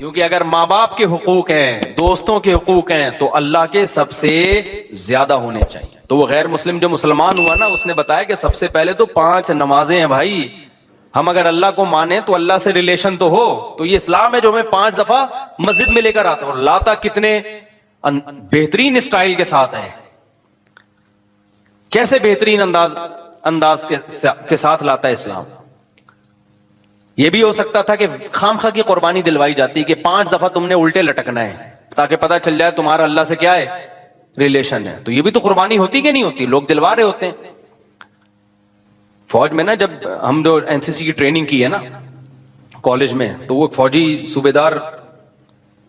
کیونکہ اگر ماں باپ کے حقوق ہیں، دوستوں کے حقوق ہیں، تو اللہ کے سب سے زیادہ ہونے چاہیے. تو وہ غیر مسلم جو مسلمان ہوا نا، اس نے بتایا کہ سب سے پہلے تو 5 نمازیں ہیں بھائی. ہم اگر اللہ کو مانیں تو اللہ سے ریلیشن تو ہو. تو یہ اسلام ہے جو میں 5 دفعہ مسجد میں لے کر آتا ہوں. لاتا کتنے بہترین اسٹائل کے ساتھ ہے، کیسے بہترین انداز کے ساتھ لاتا ہے اسلام. یہ بھی ہو سکتا تھا کہ خام خواہ کی قربانی دلوائی جاتی کہ 5 دفعہ تم نے الٹے لٹکنا ہے تاکہ پتہ چل جائے تمہارا اللہ سے کیا ہے، ریلیشن ہے. تو یہ بھی تو قربانی ہوتی کہ نہیں ہوتی؟ لوگ دلوا رہے ہوتے ہیں. فوج میں نا، جب ہم جو این سی سی کی ٹریننگ کی ہے نا کالج میں، تو وہ فوجی صوبے دار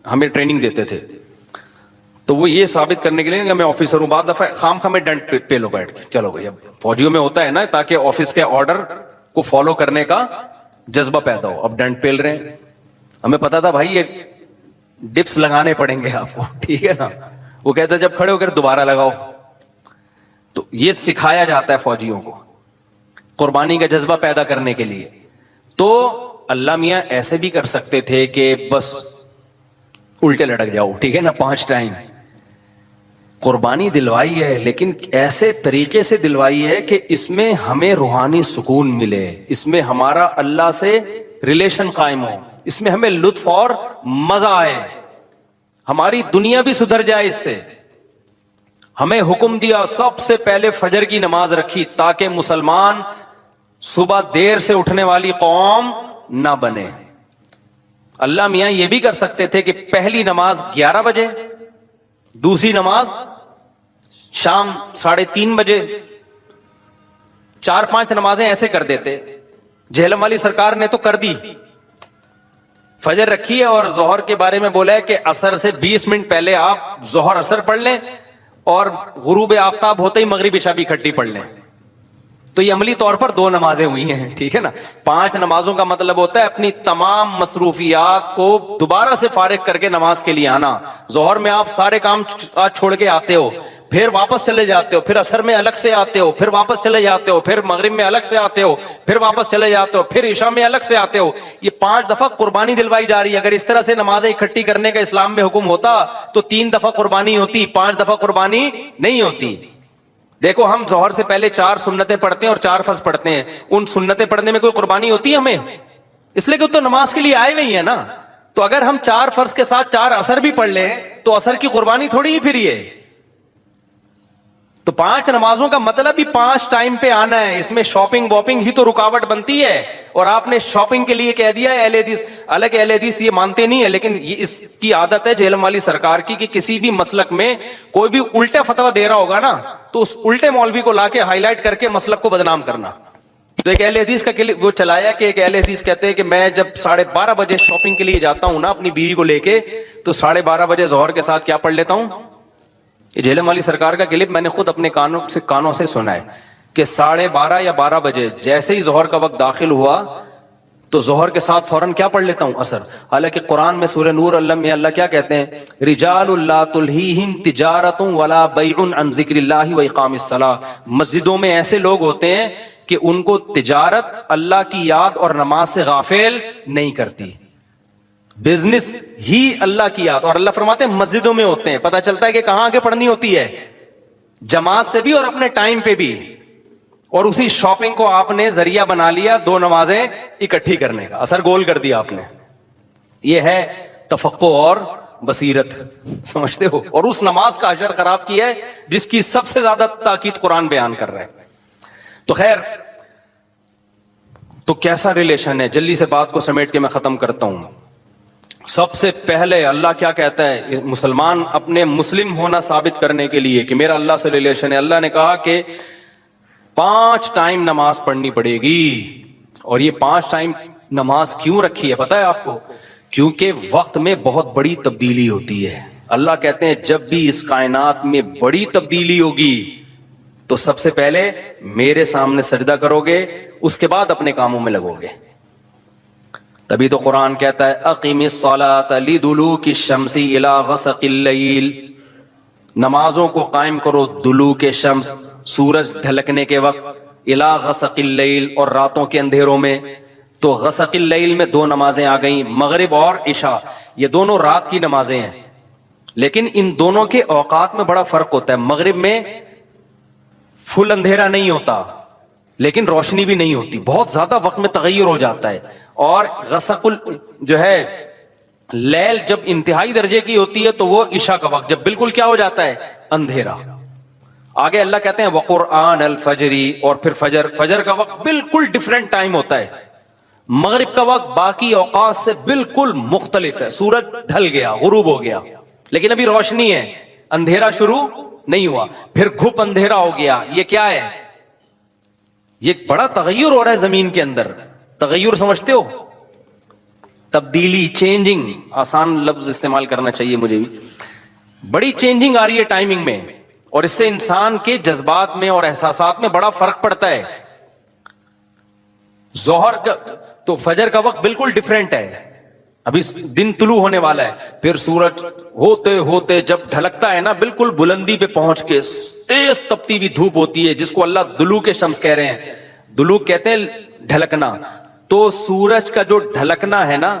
ہمیں ٹریننگ دیتے تھے. تو وہ یہ ثابت کرنے کے لیے کہ میں آفیسر ہوں، بعض دفعہ خام خواہ میں ڈنڈ پہ لو بیٹھ کے چلو بھائی. اب فوجیوں میں ہوتا ہے نا تاکہ آفس کے آرڈر کو فالو کرنے کا جذبہ پیدا ہو. اب ڈنڈ پیل رہے ہیں، ہمیں پتا تھا بھائی یہ ڈپس لگانے پڑیں گے آپ کو، ٹھیک ہے نا. وہ کہتا ہے جب کھڑے ہو کر دوبارہ لگاؤ. تو یہ سکھایا جاتا ہے فوجیوں کو قربانی کا جذبہ پیدا کرنے کے لیے. تو اللہ میاں ایسے بھی کر سکتے تھے کہ بس الٹے لٹک جاؤ، ٹھیک ہے نا، 5 ٹائم. قربانی دلوائی ہے لیکن ایسے طریقے سے دلوائی ہے کہ اس میں ہمیں روحانی سکون ملے، اس میں ہمارا اللہ سے ریلیشن قائم ہو، اس میں ہمیں لطف اور مزہ آئے، ہماری دنیا بھی سدھر جائے. اس سے ہمیں حکم دیا سب سے پہلے فجر کی نماز رکھی تاکہ مسلمان صبح دیر سے اٹھنے والی قوم نہ بنے. اللہ میاں یہ بھی کر سکتے تھے کہ پہلی نماز 11 بجے، دوسری نماز شام 3:30 بجے، 4-5 نمازیں ایسے کر دیتے. جہلم والی سرکار نے تو کر دی، فجر رکھی ہے اور ظہر کے بارے میں بولا ہے کہ عصر سے 20 منٹ پہلے آپ ظہر عصر پڑھ لیں اور غروب آفتاب ہوتے ہی مغرب عشاء بھی اکٹھی پڑھ لیں. تو یہ عملی طور پر 2 نمازیں ہوئی ہیں، ٹھیک ہے نا. 5 نمازوں کا مطلب ہوتا ہے اپنی تمام مصروفیات کو دوبارہ سے فارغ کر کے نماز کے لیے آنا. ظہر میں آپ سارے کام چھوڑ کے آتے ہو، پھر واپس چلے جاتے ہو، پھر عصر میں الگ سے آتے ہو، پھر واپس چلے جاتے ہو، پھر مغرب میں الگ سے آتے ہو، پھر واپس چلے جاتے ہو، پھر عشاء میں الگ سے آتے ہو. یہ 5 دفعہ قربانی دلوائی جا رہی ہے. اگر اس طرح سے نمازیں اکٹھی کرنے کا اسلام میں حکم ہوتا تو 3 دفعہ قربانی ہوتی، 5 دفعہ قربانی نہیں ہوتی. دیکھو ہم ظہر سے پہلے 4 سنتیں پڑھتے ہیں اور 4 فرض پڑھتے ہیں. ان سنتیں پڑھنے میں کوئی قربانی ہوتی ہے ہمیں؟ اس لیے کہ تو نماز کے لیے آئے ہوئے ہیں نا. تو اگر ہم 4 فرض کے ساتھ 4 عصر بھی پڑھ لیں تو عصر کی قربانی تھوڑی ہی پھر یہ. تو 5 نمازوں کا مطلب ہی 5 ٹائم پہ آنا ہے. اس میں شاپنگ واپنگ ہی تو رکاوٹ بنتی ہے. اور آپ نے شاپنگ کے لیے کہہ دیا ہے. اہل حدیث حالانکہ اہل حدیث یہ مانتے نہیں ہے، لیکن یہ اس کی عادت ہے جہلم والی سرکار کی کہ کسی بھی مسلک میں کوئی بھی الٹا فتویٰ دے رہا ہوگا نا تو اس الٹے مولوی کو لا کے ہائی لائٹ کر کے مسلک کو بدنام کرنا. تو ایک اہل حدیث کا وہ چلایا کہ ایک اہل حدیث کہتے ہیں کہ میں جب 12:30 بجے شاپنگ کے لیے جاتا ہوں نا اپنی بیوی کو لے کے، تو 12:30 بجے ظہر کے ساتھ کیا پڑھ لیتا ہوں. یہ جہلم والی سرکار کا کلپ میں نے خود اپنے کانوں سے سنا ہے کہ 12:30 یا 12 بجے جیسے ہی ظہر کا وقت داخل ہوا تو ظہر کے ساتھ فوراً کیا پڑھ لیتا ہوں، عصر. حالانکہ قرآن میں سورہ نور میں اللہ کیا کہتے ہیں، رجال لا تلہیہم تجارت ولا بیع عن ذکر اللہ واقام الصلاۃ. مسجدوں میں ایسے لوگ ہوتے ہیں کہ ان کو تجارت اللہ کی یاد اور نماز سے غافل نہیں کرتی. بزنس ہی اللہ کی یاد، اور اللہ فرماتے ہیں مسجدوں میں ہوتے ہیں. پتہ چلتا ہے کہ کہاں آگے پڑھنی ہوتی ہے، جماعت سے بھی اور اپنے ٹائم پہ بھی. اور اسی شاپنگ کو آپ نے ذریعہ بنا لیا 2 نمازیں اکٹھی کرنے کا، اثر گول کر دیا آپ نے. یہ ہے تفقع اور بصیرت، سمجھتے ہو. اور اس نماز کا اجر خراب کیا ہے جس کی سب سے زیادہ تاکید قرآن بیان کر رہا ہے. تو خیر، تو کیسا ریلیشن ہے؟ جلدی سے بات کو سمیٹ کے میں ختم کرتا ہوں. سب سے پہلے اللہ کیا کہتا ہے، مسلمان اپنے مسلم ہونا ثابت کرنے کے لیے کہ میرا اللہ سے ریلیشن ہے، اللہ نے کہا کہ 5 ٹائم نماز پڑھنی پڑے گی. اور یہ 5 ٹائم نماز کیوں رکھی ہے پتا ہے آپ کو؟ کیونکہ وقت میں بہت بڑی تبدیلی ہوتی ہے. اللہ کہتے ہیں جب بھی اس کائنات میں بڑی تبدیلی ہوگی تو سب سے پہلے میرے سامنے سجدہ کرو گے، اس کے بعد اپنے کاموں میں لگو گے. تبھی تو قرآن کہتا ہے اقیم الصلاۃ لدلوک الشمس الی غسق اللیل. نمازوں کو قائم کرو دلوک شمس، سورج ڈھلکنے کے وقت، الی غسق اللیل، اور راتوں کے اندھیروں میں. تو غسق اللیل میں 2 نمازیں آ گئیں، مغرب اور عشاء. یہ دونوں رات کی نمازیں ہیں، لیکن ان دونوں کے اوقات میں بڑا فرق ہوتا ہے. مغرب میں فل اندھیرا نہیں ہوتا لیکن روشنی بھی نہیں ہوتی، بہت زیادہ وقت میں تغیر ہو جاتا ہے. اور غسق جو ہے لیل جب انتہائی درجے کی ہوتی ہے تو وہ عشاء کا وقت جب بالکل کیا ہو جاتا ہے، اندھیرا. آگے اللہ کہتے ہیں وقرآن الفجر، اور پھر فجر کا وقت بالکل ڈیفرنٹ ٹائم ہوتا ہے. مغرب کا وقت باقی اوقات سے بالکل مختلف ہے. سورج ڈھل گیا، غروب ہو گیا، لیکن ابھی روشنی ہے، اندھیرا شروع نہیں ہوا. پھر گھپ اندھیرا ہو گیا. یہ کیا ہے؟ یہ بڑا تغیر ہو رہا ہے زمین کے اندر. تغیر سمجھتے ہو؟ تبدیلی، چینجنگ. آسان لفظ استعمال کرنا چاہیے مجھے بھی. بڑی چینجنگ آ رہی ہے ٹائمنگ میں، اور اس سے انسان کے جذبات میں اور احساسات میں بڑا فرق پڑتا ہے. ظہر کا تو فجر کا وقت بالکل ڈیفرنٹ ہے، ابھی دن طلوع ہونے والا ہے. پھر سورج ہوتے ہوتے جب ڈھلکتا ہے نا، بالکل بلندی پہ پہنچ کے تیز تپتی ہوئی دھوپ ہوتی ہے، جس کو اللہ دلوک شمس کہہ رہے ہیں. دلوک کہتے ہیں ڈھلکنا. تو سورج کا جو ڈھلکنا ہے نا،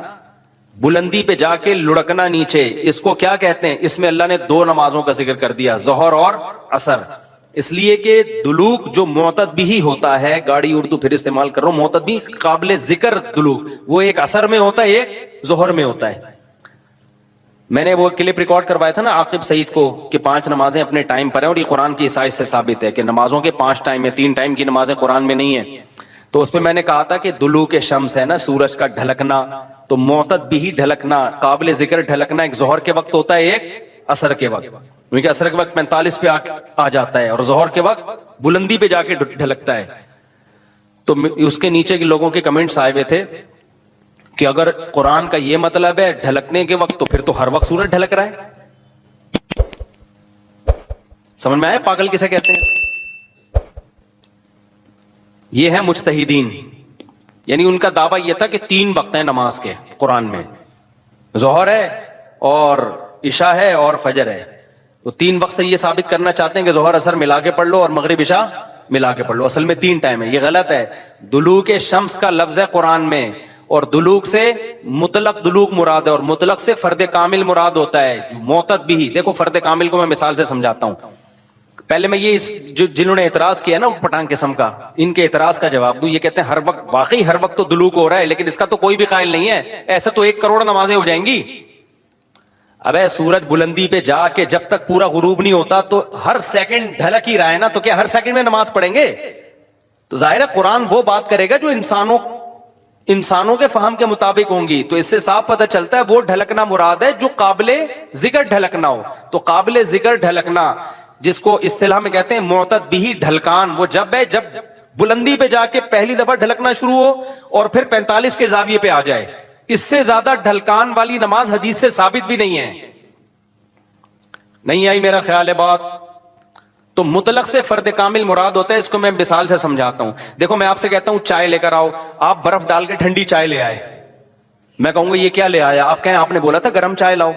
بلندی پہ جا کے لڑکنا نیچے، اس کو کیا کہتے ہیں؟ اس میں اللہ نے دو نمازوں کا ذکر کر دیا، ظہر اور عصر. اس لیے کہ دلوک جو معتد بھی ہوتا ہے، گاڑی اردو پھر استعمال کر رہا ہوں، معتد بھی قابل ذکر دلوک، وہ ایک عصر میں ہوتا ہے، ایک ظہر میں ہوتا ہے. میں نے وہ کلپ ریکارڈ کروایا تھا نا عاقب سعید کو کہ 5 نمازیں اپنے ٹائم پر ہیں، اور یہ قرآن کی عیسائی سے ثابت ہے کہ نمازوں کے 5 ٹائم ہیں، 3 ٹائم کی نمازیں قرآن میں نہیں ہیں. تو اس پہ میں نے کہا تھا کہ دلوک شمس ہے نا، سورج کا ڈھلکنا، تو معتد بھی ڈھلکنا، قابل ذکر ڈھلکنا ایک ظہر کے وقت ہوتا ہے، ایک عصر کے وقت. کیونکہ عصر کے وقت 45 پہ آ جاتا ہے، اور ظہر کے وقت بلندی پہ جا کے ڈھلکتا ہے. تو اس کے نیچے کے لوگوں کے کمنٹس آئے ہوئے تھے کہ اگر قرآن کا یہ مطلب ہے ڈھلکنے کے وقت، تو پھر تو ہر وقت سورج ڈھلک رہا ہے. سمجھ میں آیا پاگل کسے کہتے ہیں؟ یہ ہے مجتہدین، یعنی ان کا دعویٰ یہ تھا کہ 3 وقت ہیں نماز کے قرآن میں، ظہر ہے اور عشاء ہے اور فجر ہے. تو 3 وقت سے یہ ثابت کرنا چاہتے ہیں کہ ظہر عصر ملا کے پڑھ لو اور مغرب عشاء ملا کے پڑھ لو. اصل میں 3 ٹائم ہے، یہ غلط ہے. دلوک شمس کا لفظ ہے قرآن میں، اور دلوک سے مطلق دلوک مراد ہے، اور مطلق سے فرد کامل مراد ہوتا ہے. معتد بھی، دیکھو فرد کامل کو میں مثال سے سمجھاتا ہوں. پہلے میں یہ جنہوں نے اعتراض کیا نا پٹھان قسم کا، ان کے اعتراض کا جواب دوں. یہ کہتے ہیں ہر وقت، واقعی ہر وقت تو دلوک ہو رہا ہے، لیکن اس کا تو کوئی بھی قائل نہیں ہے. ایسے تو 1 کروڑ نمازیں ہو جائیں گی. ابے سورج بلندی پہ جا کے جب تک پورا غروب نہیں ہوتا تو ہر سیکنڈ ڈھلک ہی رہا ہے نا، تو کیا ہر سیکنڈ میں نماز پڑھیں گے؟ تو ظاہر ہے قرآن وہ بات کرے گا جو انسانوں کے فہم کے مطابق ہوں گی. تو اس سے صاف پتہ چلتا ہے وہ ڈھلکنا مراد ہے جو قابل ذکر ڈھلکنا ہو. تو قابل ذکر ڈھلکنا جس کو اصطلاح میں کہتے ہیں معتد بھی ڈھلکان، وہ جب ہے جب بلندی پہ جا کے پہلی دفعہ ڈھلکنا شروع ہو اور پھر 45 کے زاویے پہ آ جائے. اس سے زیادہ ڈھلکان والی نماز حدیث سے ثابت بھی نہیں ہے. نہیں آئی میرا خیال ہے بات؟ تو مطلق سے فرد کامل مراد ہوتا ہے. اس کو میں مثال سے سمجھاتا ہوں. دیکھو میں آپ سے کہتا ہوں چائے لے کر آؤ، آپ برف ڈال کے ٹھنڈی چائے لے آئے. میں کہوں گا یہ کیا لے آیا؟ آپ کہیں آپ نے بولا تھا گرم چائے لاؤ.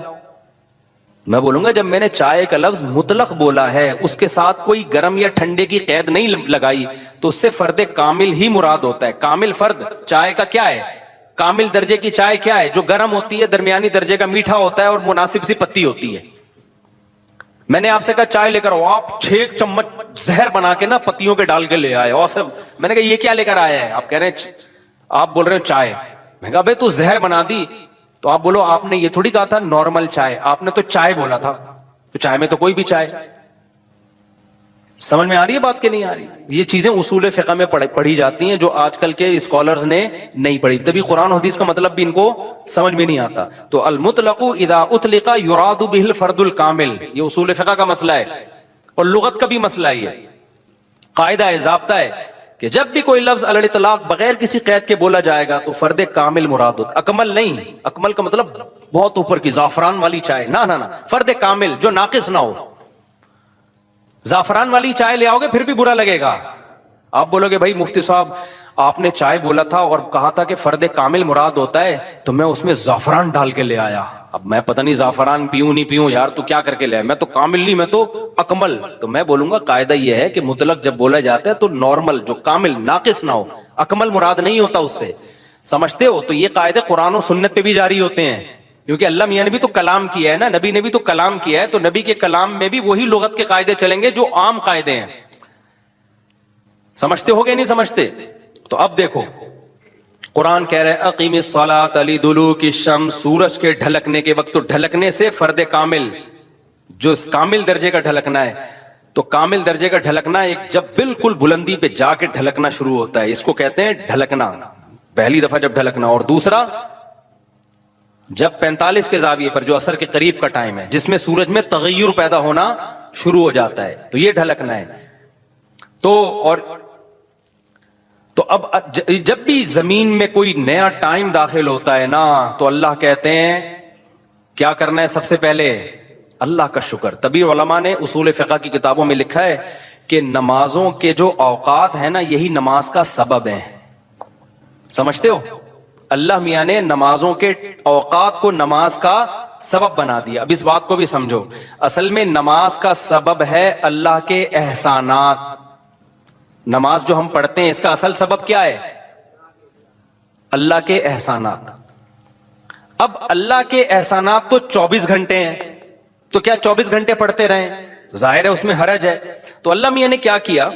میں بولوں گا جب میں نے چائے کا لفظ مطلق بولا ہے، اس کے ساتھ کوئی گرم یا ٹھنڈے کی قید نہیں لگائی، تو اس سے فرد کامل ہی مراد ہوتا ہے. کامل فرد چائے کا کیا ہے؟ کامل درجے کی چائے کیا ہے؟ جو گرم ہوتی ہے، درمیانی درجے کا میٹھا ہوتا ہے اور مناسب سی پتی ہوتی ہے. میں نے آپ سے کہا چائے لے کر آؤ، آپ 6 چمچ زہر بنا کے نا پتیوں کے ڈال کے لے آئے. اور سب میں نے کہا یہ کیا لے کر آیا ہے؟ آپ کہہ رہے ہیں، آپ بول رہے ہیں چائے. میں کہا بھائی تو زہر بنا دی. تو آپ بولو آپ نے یہ تھوڑی کہا تھا نارمل چائے، آپ نے تو چائے بولا تھا. تو چائے میں تو کوئی بھی چائے. سمجھ میں آ رہی ہے بات کہ نہیں آ رہی؟ یہ چیزیں اصول فقہ میں پڑھی جاتی ہیں جو آج کل کے اسکالرز نے نہیں پڑھی، تبھی قرآن حدیث کا مطلب بھی ان کو سمجھ میں نہیں آتا. تو المطلق اذا اطلق یراد به الفرد الکامل، یہ اصول فقہ کا مسئلہ ہے اور لغت کا بھی مسئلہ ہے. قاعدہ ہے، ضابطہ ہے کہ جب بھی کوئی لفظ علی الاطلاق بغیر کسی قید کے بولا جائے گا تو فرد کامل مراد ہوتا. اکمل نہیں، اکمل کا مطلب بہت اوپر کی زعفران والی چائے، نہ فرد کامل جو ناقص نہ ہو. زعفران والی چائے لے آؤ گے پھر بھی برا لگے گا. آپ بولو گے بھائی مفتی صاحب آپ نے چائے بولا تھا اور کہا تھا کہ فرد کامل مراد ہوتا ہے، تو میں اس میں زعفران ڈال کے لے آیا. اب میں پتہ نہیں زعفران پیوں نہیں پیوں یار، تو کیا کر کے لے آیا؟ میں تو کامل نہیں، میں تو اکمل. تو میں بولوں گا قاعدہ یہ ہے کہ مطلق جب بولا جاتا ہے تو نارمل جو کامل ناقص نہ ہو، اکمل مراد نہیں ہوتا اس سے. سمجھتے ہو؟ تو یہ قاعدے قرآن و سنت پہ بھی جاری ہوتے ہیں. کیونکہ اللہ میاں نے بھی تو کلام کیا ہے نا, نبی نے بھی تو کلام کیا ہے, تو نبی کے کلام میں بھی وہی لغت کے قاعدے چلیں گے جو عام قاعدے ہیں. سمجھتے ہو گے نہیں سمجھتے؟ تو اب دیکھو قرآن کہہ رہے اقیم الصلاۃ لدلوک الشمس, سورج کے ڈھلکنے کے وقت. تو ڈھلکنے سے فرد کامل جو کامل درجے کا ڈھلکنا ہے, تو کامل درجے کا ڈھلکنا ایک جب بالکل بلندی پہ جا کے ڈھلکنا شروع ہوتا ہے, اس کو کہتے ہیں ڈھلکنا, پہلی دفعہ جب ڈھلکنا. اور دوسرا جب 45 کے زاویے پر جو عصر کے قریب کا ٹائم ہے جس میں سورج میں تغیر پیدا ہونا شروع ہو جاتا ہے, تو یہ ڈھلکنا ہے. تو اب جب بھی زمین میں کوئی نیا ٹائم داخل ہوتا ہے نا, تو اللہ کہتے ہیں کیا کرنا ہے سب سے پہلے؟ اللہ کا شکر. تبھی علماء نے اصول فقہ کی کتابوں میں لکھا ہے کہ نمازوں کے جو اوقات ہیں نا, یہی نماز کا سبب ہے. سمجھتے ہو؟ اللہ میاں نے نمازوں کے اوقات کو نماز کا سبب بنا دیا. اب اس بات کو بھی سمجھو, اصل میں نماز کا سبب ہے اللہ کے احسانات. نماز جو ہم پڑھتے ہیں اس کا اصل سبب کیا ہے؟ اللہ کے احسانات. اب اللہ کے احسانات تو 24 گھنٹے ہیں, تو کیا 24 گھنٹے پڑھتے رہیں؟ ظاہر ہے اس میں حرج ہے. تو اللہ میاں نے کیا کیا؟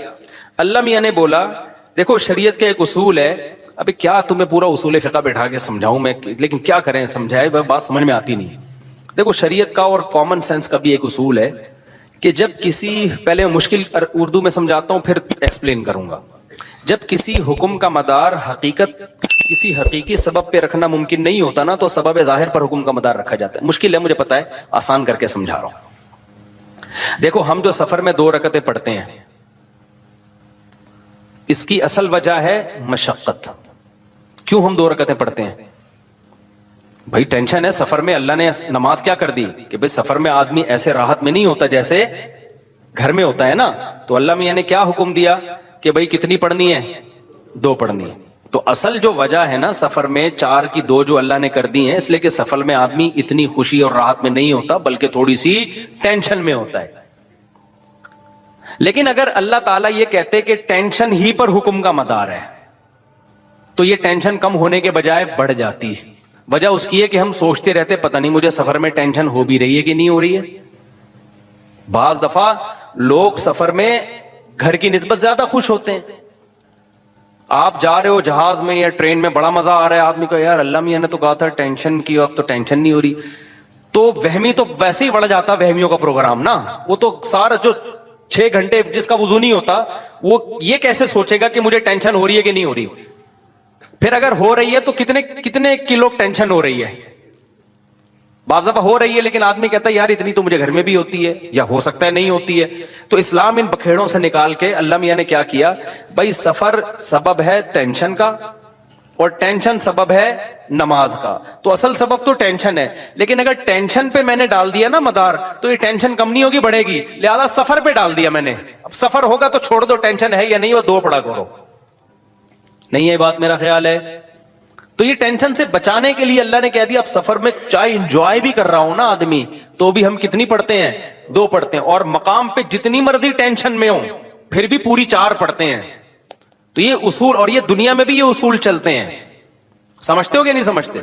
اللہ میاں نے بولا دیکھو شریعت کا ایک اصول ہے. ابھی کیا تمہیں پورا اصول فقہ بیٹھا کے سمجھاؤں میں, لیکن کیا کریں, سمجھائے بات سمجھ میں آتی نہیں. دیکھو شریعت کا اور کامن سینس کا بھی ایک اصول ہے کہ جب کسی, پہلے مشکل اردو میں سمجھاتا ہوں پھر ایکسپلین کروں گا. جب کسی حکم کا مدار کسی حقیقی سبب پہ رکھنا ممکن نہیں ہوتا نا, تو سبب ظاہر پر حکم کا مدار رکھا جاتا ہے. مشکل ہے مجھے پتا ہے, آسان کر کے سمجھا رہا ہوں. دیکھو ہم جو سفر میں 2 رکعتیں پڑھتے ہیں, اس کی اصل وجہ ہے مشقت. کیوں ہم 2 رکعتیں پڑھتے ہیں؟ بھائی ٹینشن ہے سفر میں. اللہ نے نماز کیا کر دی کہ بھئی سفر میں آدمی ایسے راحت میں نہیں ہوتا جیسے گھر میں ہوتا ہے نا. تو اللہ میاں نے کیا حکم دیا کہ بھئی کتنی پڑھنی ہے؟ 2 پڑھنی ہے. تو اصل جو وجہ ہے نا سفر میں 4 کی 2 جو اللہ نے کر دی ہیں, اس لیے کہ سفر میں آدمی اتنی خوشی اور راحت میں نہیں ہوتا بلکہ تھوڑی سی ٹینشن میں ہوتا ہے. لیکن اگر اللہ تعالیٰ یہ کہتے کہ ٹینشن ہی پر حکم کا مدار ہے, تو یہ ٹینشن کم ہونے کے بجائے بڑھ جاتی. وجہ اس کی ہے کہ ہم سوچتے رہتے پتہ نہیں مجھے سفر میں ٹینشن ہو بھی رہی ہے کہ نہیں ہو رہی ہے. بعض دفعہ لوگ سفر میں گھر کی نسبت زیادہ خوش ہوتے ہیں. آپ جا رہے ہو جہاز میں یا ٹرین میں, بڑا مزہ آ رہا ہے, آدمی کو یار اللہ میاں نے تو کہا تھا ٹینشن کی, اب تو ٹینشن نہیں ہو رہی. تو وہمی تو ویسے ہی بڑھ جاتا وہمیوں کا پروگرام نا. وہ تو سارا جو 6 گھنٹے جس کا وضو نہیں ہوتا, وہ یہ کیسے سوچے گا کہ مجھے ٹینشن ہو رہی ہے کہ نہیں ہو رہی. پھر اگر ہو رہی ہے تو کتنے کلو ٹینشن ہو رہی ہے. بعض دفعہ ہو رہی ہے لیکن آدمی کہتا ہے یار اتنی تو مجھے گھر میں بھی ہوتی ہے, یا ہو سکتا ہے نہیں ہوتی ہے. تو اسلام ان بکھیڑوں سے نکال کے اللہ میاں نے کیا کیا, بھائی سفر سبب ہے ٹینشن کا اور ٹینشن سبب ہے نماز کا. تو اصل سبب تو ٹینشن ہے, لیکن اگر ٹینشن پہ میں نے ڈال دیا نا مدار, تو یہ ٹینشن کم نہیں ہوگی بڑھے گی. لہذا سفر پہ ڈال دیا میں نے. اب سفر ہوگا تو چھوڑ دو, ٹینشن ہے یا نہیں, وہ 2 پڑھا کرو. نہیں ہے بات میرا خیال ہے. تو یہ ٹینشن سے بچانے کے لیے اللہ نے کہہ دیا اب سفر میں چاہے انجوائے بھی کر رہا ہوں نا آدمی, تو بھی ہم کتنی پڑھتے ہیں؟ 2 پڑھتے ہیں. اور مقام پہ جتنی مرضی ٹینشن میں ہوں پھر بھی پوری 4 پڑھتے ہیں. تو یہ اصول, اور یہ دنیا میں بھی یہ اصول چلتے ہیں. سمجھتے ہو کہ نہیں سمجھتے؟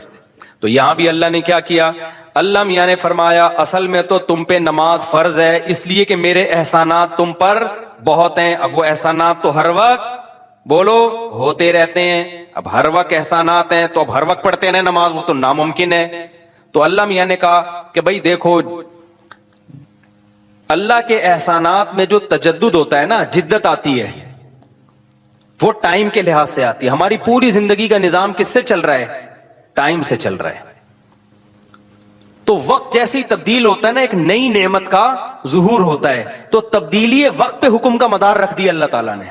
تو یہاں بھی اللہ نے کیا کیا, اللہ میاں نے فرمایا اصل میں تو تم پہ نماز فرض ہے اس لیے کہ میرے احسانات تم پر بہت ہیں. اب وہ احسانات تو ہر وقت بولو ہوتے رہتے ہیں. اب ہر وقت احسانات ہیں تو اب ہر وقت پڑھتے رہے نماز, وہ تو ناممکن ہے. تو اللہ میاں نے کہا کہ بھائی دیکھو اللہ کے احسانات میں جو تجدد ہوتا ہے نا, جدت آتی ہے, وہ ٹائم کے لحاظ سے آتی ہے. ہماری پوری زندگی کا نظام کس سے چل رہا ہے؟ ٹائم سے چل رہا ہے. تو وقت جیسے ہی تبدیل ہوتا ہے نا, ایک نئی نعمت کا ظہور ہوتا ہے. تو تبدیلی وقت پہ حکم کا مدار رکھ دیا اللہ تعالیٰ نے.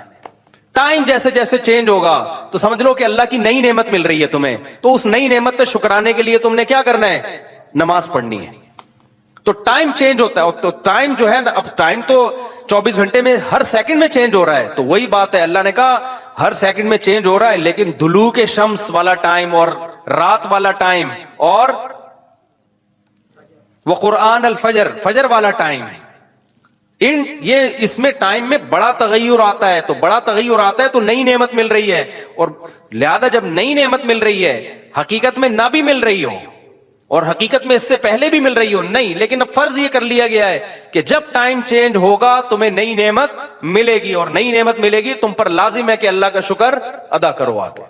ٹائم جیسے جیسے چینج ہوگا تو سمجھ لو کہ اللہ کی نئی نعمت مل رہی ہے تمہیں, تو اس نئی نعمت پہ شکرانے کے لیے تم نے کیا کرنا ہے؟ نماز پڑھنی ہے. تو ٹائم چینج ہوتا ہے. تو ٹائم جو ہے نا, اب ٹائم تو 24 گھنٹے میں ہر سیکنڈ میں چینج ہو رہا ہے. تو وہی بات ہے, اللہ نے کہا ہر سیکنڈ میں چینج ہو رہا ہے, لیکن دلوک شمس والا ٹائم اور رات والا ٹائم اور وہ قرآن الفجر, فجر والا ٹائم, یہ اس میں ٹائم میں بڑا تغیر آتا ہے. تو بڑا تغیر آتا ہے تو نئی نعمت مل رہی ہے, اور لہذا جب نئی نعمت مل رہی ہے, حقیقت میں نہ بھی مل رہی ہو और हकीकत में इससे पहले भी मिल रही हो नहीं, लेकिन अब फर्ज ये कर लिया गया है कि जब टाइम चेंज होगा तुम्हें नई नेमत मिलेगी, और नई नेमत मिलेगी तुम पर लाजिम है कि अल्लाह का शुक्र अदा करो आगे।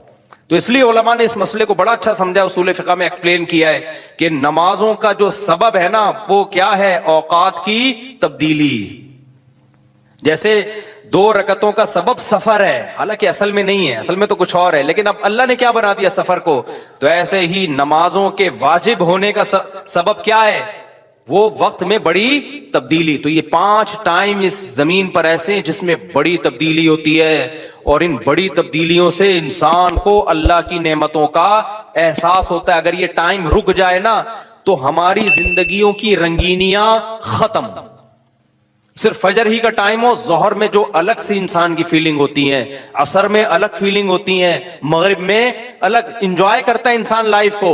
तो इसलिए उलमा ने इस मसले को बड़ा अच्छा समझा, उसूल फिक़ह में एक्सप्लेन किया है कि नमाजों का जो सबब है ना वो क्या है, औकात की तब्दीली। जैसे 2 रकतों का सबब सफर है, हालांकि असल में नहीं है, असल में तो कुछ और है, लेकिन अब अल्लाह ने क्या बना दिया सफर को। तो ऐसे ही नमाजों के वाजिब होने का सबब क्या है, वो वक्त में बड़ी तब्दीली। तो ये 5 टाइम इस जमीन पर ऐसे हैं जिसमें बड़ी तब्दीली होती है, और इन बड़ी तब्दीलियों से इंसान को अल्लाह की नेमतों का एहसास होता है। अगर ये टाइम रुक जाए ना तो हमारी जिंदगियों की रंगीनियां खत्म। सिर्फ फजर ही का टाइम हो, जोहर में जो अलग सी इंसान की फीलिंग होती है, असर में अलग फीलिंग होती है, मगरिब में अलग, इंजॉय करता है इंसान लाइफ को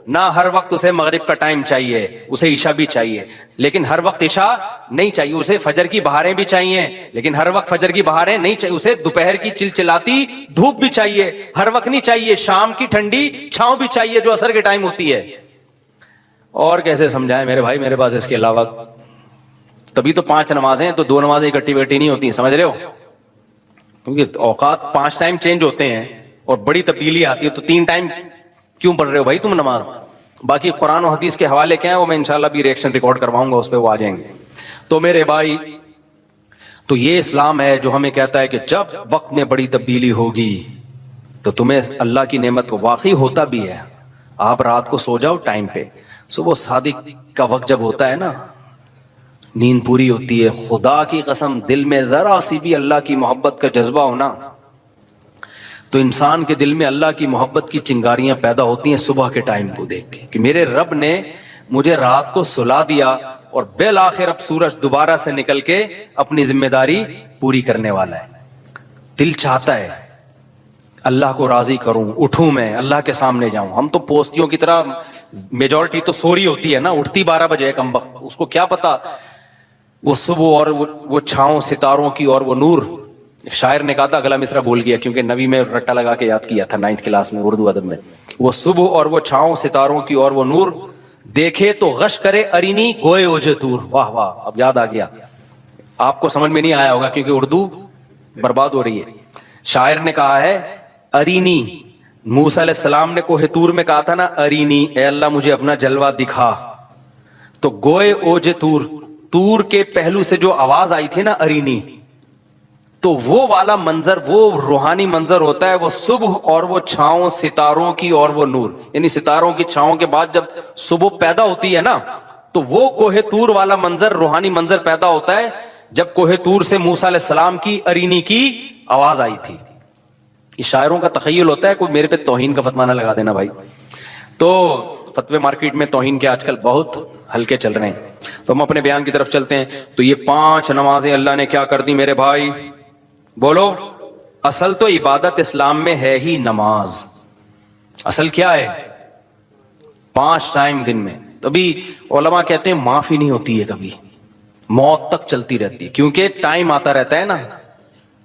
ना। हर वक्त उसे मगरिब का टाइम चाहिए, उसे ईशा भी चाहिए, लेकिन हर वक्त ईशा नहीं चाहिए। उसे फजर की बहारें भी चाहिए, लेकिन हर वक्त फजर की बहारें नहीं चाहिए। उसे दोपहर की चिलचिलाती धूप भी चाहिए, हर वक्त नहीं चाहिए। शाम की ठंडी छांव भी चाहिए जो असर के टाइम होती है। और कैसे समझाएं मेरे भाई, मेरे पास इसके अलावा तभी तो 5 नमाजें हैं, तो 2 नमाजें इकट्ठी बैठी नहीं होती, समझ रहे हो। क्योंकि औकात 5 टाइम चेंज होते हैं और बड़ी तब्दीली आती है, तो 3 टाइम क्यों पढ़ रहे हो भाई तुम नमाज। बाकी कुरान और हदीस के हवाले क्या है वो मैं इंशाल्लाह भी रिएक्शन रिकॉर्ड करवाऊंगा, उस पर वो आ जाएंगे। तो मेरे भाई, तो ये इस्लाम है जो हमें कहता है कि जब वक्त में बड़ी तब्दीली होगी तो तुम्हें अल्लाह की नेमत को वाकई होता भी है। आप रात को सो जाओ टाइम पे, सुबह सादिक का वक्त जब होता है ना, नींद पूरी होती है, खुदा की कसम दिल में जरा सी भी अल्लाह की मोहब्बत का जज्बा होना तो इंसान के दिल में अल्लाह की मोहब्बत की चिंगारियां पैदा होती हैं सुबह के टाइम को देख के कि मेरे रब ने मुझे रात को सुला दिया और बिल आखिर अब सूरज दोबारा से निकल के अपनी जिम्मेदारी पूरी करने वाला है। दिल चाहता है अल्लाह को राजी करूं, उठूं मैं अल्लाह के सामने जाऊं। हम तो पोस्तियों की तरह, मेजॉरिटी तो सो रही होती है ना, उठती 12 बजे कम वक्त, उसको क्या पता वो सुबह और वो छांव सितारों की और वो नूर। एक शायर ने कहा था, अगला मिसरा भूल गया क्योंकि नबी में रट्टा लगा के याद किया था 9th क्लास में उर्दू अदब में। वो सुबह और वो छांव सितारों की और वो नूर, देखे तो गश करे अरिनी गोए ओजे तूर। वाह वाह, अब याद आ गया। आपको समझ में नहीं आया होगा क्योंकि उर्दू बर्बाद हो रही है। शायर ने कहा है अरिनी, मूसा अलैहिस्सलाम ने कोहे तूर में कहा था ना अरिनी, ए अल्लाह मुझे अपना जलवा दिखा। तो गोए ओजे तूर, तूर के पहलू से जो आवाज आई थी ना अरिनी, तो वो वाला मंजर, वो रूहानी मंजर होता है वो सुबह और वो छांव सितारों की और वो नूर। यानी सितारों की छांव के बाद जब सुबह पैदा होती है ना, तो वो कोहे तूर वाला मंजर, रूहानी मंजर पैदा होता है जब कोहे तूर से मूसा अलैहिस्सलाम की अरिनी की आवाज आई थी। इस शायरों का तखय्युल होता है, कोई मेरे पे तौहीन का फतवा ना लगा देना भाई। तो फतवे मार्केट में तौहीन के आजकल बहुत हल्के चल रहे हैं। तो हम अपने बयान की तरफ चलते हैं। तो ये 5 नमाजें अल्लाह ने क्या कर दी मेरे भाई, बोलो। असल तो इबादत इस्लाम में है ही नमाज। असल क्या है, 5 टाइम दिन में। तभी उलमा कहते हैं माफी नहीं होती है कभी, मौत तक चलती रहती है, क्योंकि टाइम आता रहता है ना।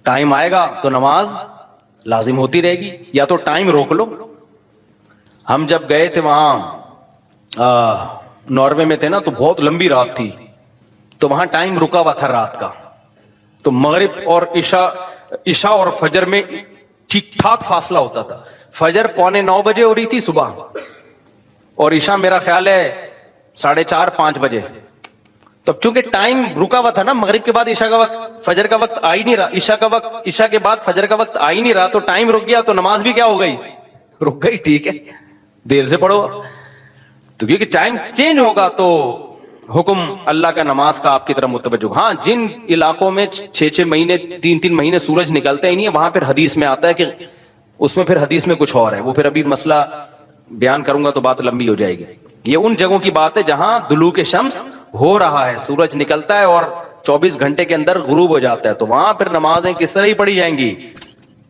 टाइम आएगा तो नमाज लाजिम होती रहेगी, या तो टाइम रोक लो। हम जब गए थे वहां नॉर्वे में थे ना, तो बहुत लंबी रात थी, तो वहां टाइम रुका हुआ था रात का। तो मगरिब और ईशा और फजर में ठीक ठाक फासला होता था। फजर 8:45 बजे हो रही थी सुबह, और ईशा मेरा ख्याल है 4:30-5 बजे। तो चूंकि टाइम रुका हुआ था ना, मगरिब के बाद ईशा का वक्त, फजर का वक्त आ ही नहीं रहा, ईशा का वक्त, ईशा के बाद फजर का वक्त आ ही नहीं रहा, तो टाइम रुक गया, तो नमाज भी क्या हो गई, रुक गई। ठीक है, देर से पढ़ो। तो क्योंकि टाइम चेंज होगा तो हुक्म अल्लाह का नमाज का आपकी तरफ मुतवज्जो। हाँ, जिन इलाकों में 6-6 महीने 3-3 महीने सूरज निकलता ही नहीं है, वहां फिर हदीस में आता है कि उसमें फिर हदीस में कुछ और है, वो फिर अभी मसला बयान करूंगा तो बात लंबी हो जाएगी। ये उन जगहों की बात है जहां दुलूक शम्स हो रहा है, सूरज निकलता है और 24 घंटे के अंदर गुरूब हो जाता है, तो वहां फिर नमाजें किस तरह ही पढ़ी जाएंगी,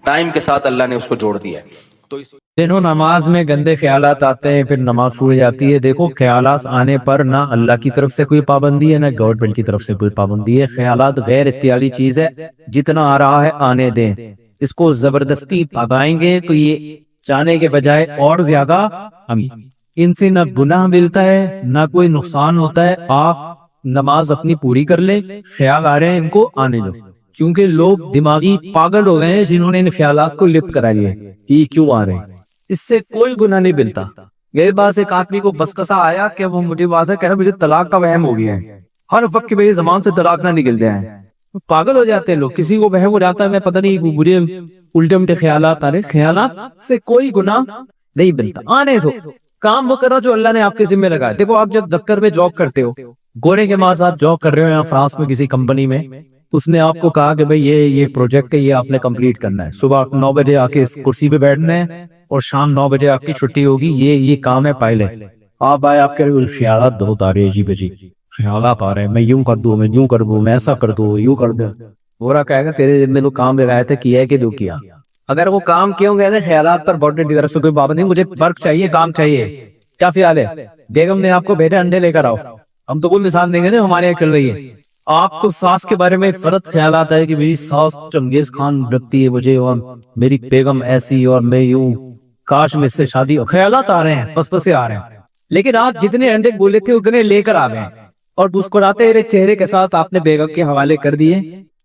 टाइम के साथ अल्लाह ने उसको जोड़ दिया है। तो देखो नमाज में गंदे ख्यालात आते हैं, फिर नमाज छूट जाती है। देखो ख्यालात आने पर ना अल्लाह की तरफ से कोई पाबंदी है, ना गवर्नमेंट की तरफ से कोई पाबंदी है। ख्यालात गैर इख्तियारी चीज है, जितना आ रहा है आने दें। इसको जबरदस्ती भगाएंगे तो ये चाहने के बजाय और ज्यादा हम इनसे ना गुनाह मिलता है ना कोई नुकसान होता है। आप नमाज अपनी पूरी कर ले, ख्याल आ रहे हैं इनको आने दो, क्योंकि लोग दिमागी पागल हो गए हैं जिन्होंने इन ख्यालात को लिप्त करा लिए, ये क्यों आ रहे हैं, इससे कोई गुनाह नहीं मिलता। मेरे पास एक आदमी को बस कसा आया कि वो मुझे बात है, कह रहा मुझे तलाक का वहम हो गया है, हर वक्त मेरी जबान से तलाक ना निकल जाए। पागल हो जाते हैं लोग, किसी को वहम हो जाता है मैं पता नहीं मुझे उल्टे उल्टे ख्यालात आ रहे, ख्यालात से कोई गुनाह नहीं बनता, आने दो, काम वो करो जो अल्लाह ने आपके जिम्मे लगाया। देखो आप जब दफ्तर में जॉब करते हो, गोरे के मास आप जॉब कर रहे हो यहाँ फ्रांस में किसी कंपनी में, उसने आपको कहा कि भाई ये प्रोजेक्ट है, ये आपने कंप्लीट करना है, सुबह 9 बजे आके इस कुर्सी पे बैठना है और शाम 9 बजे आपकी छुट्टी होगी, ये काम है पायलट। आप आए आपके ख्यालात बहुत आ रहे हैं, अजीब अजीब ख्यालात आ रहे हैं, मैं यूं कर दूं, मैं यूं कर दूं, मैं ऐसा कर दूं, यूं कर दूं। बोरा कहेगा तेरे जिम्मे लोग काम लगाए थे, किया है कि दो किया। अगर वो काम क्यों गए थे, ख्यालात पर बॉडी की तरफ से कोई पाबंदी नहीं, मुझे वर्क चाहिए, काम चाहिए, क्या ख्याल है, बेगम ने आपको भेजा अंडे लेकर आओ, हम तो कोई मिसाल देंगे ना हमारे यहाँ चल रही है। आपको सास के बारे में फर्क ख्याल आता है कि मेरी सास चंगेज खान लगती है मुझे, और मेरी बेगम ऐसी, और मैं यूं, काश में इससे शादी हो, ख्यालात आ रहे हैं, बस बसे आ रहे हैं। लेकिन आप जितने अंडे बोले थे उतने लेकर आ गए और मुस्कुराते चेहरे के साथ आपने बेगम के हवाले कर दिए।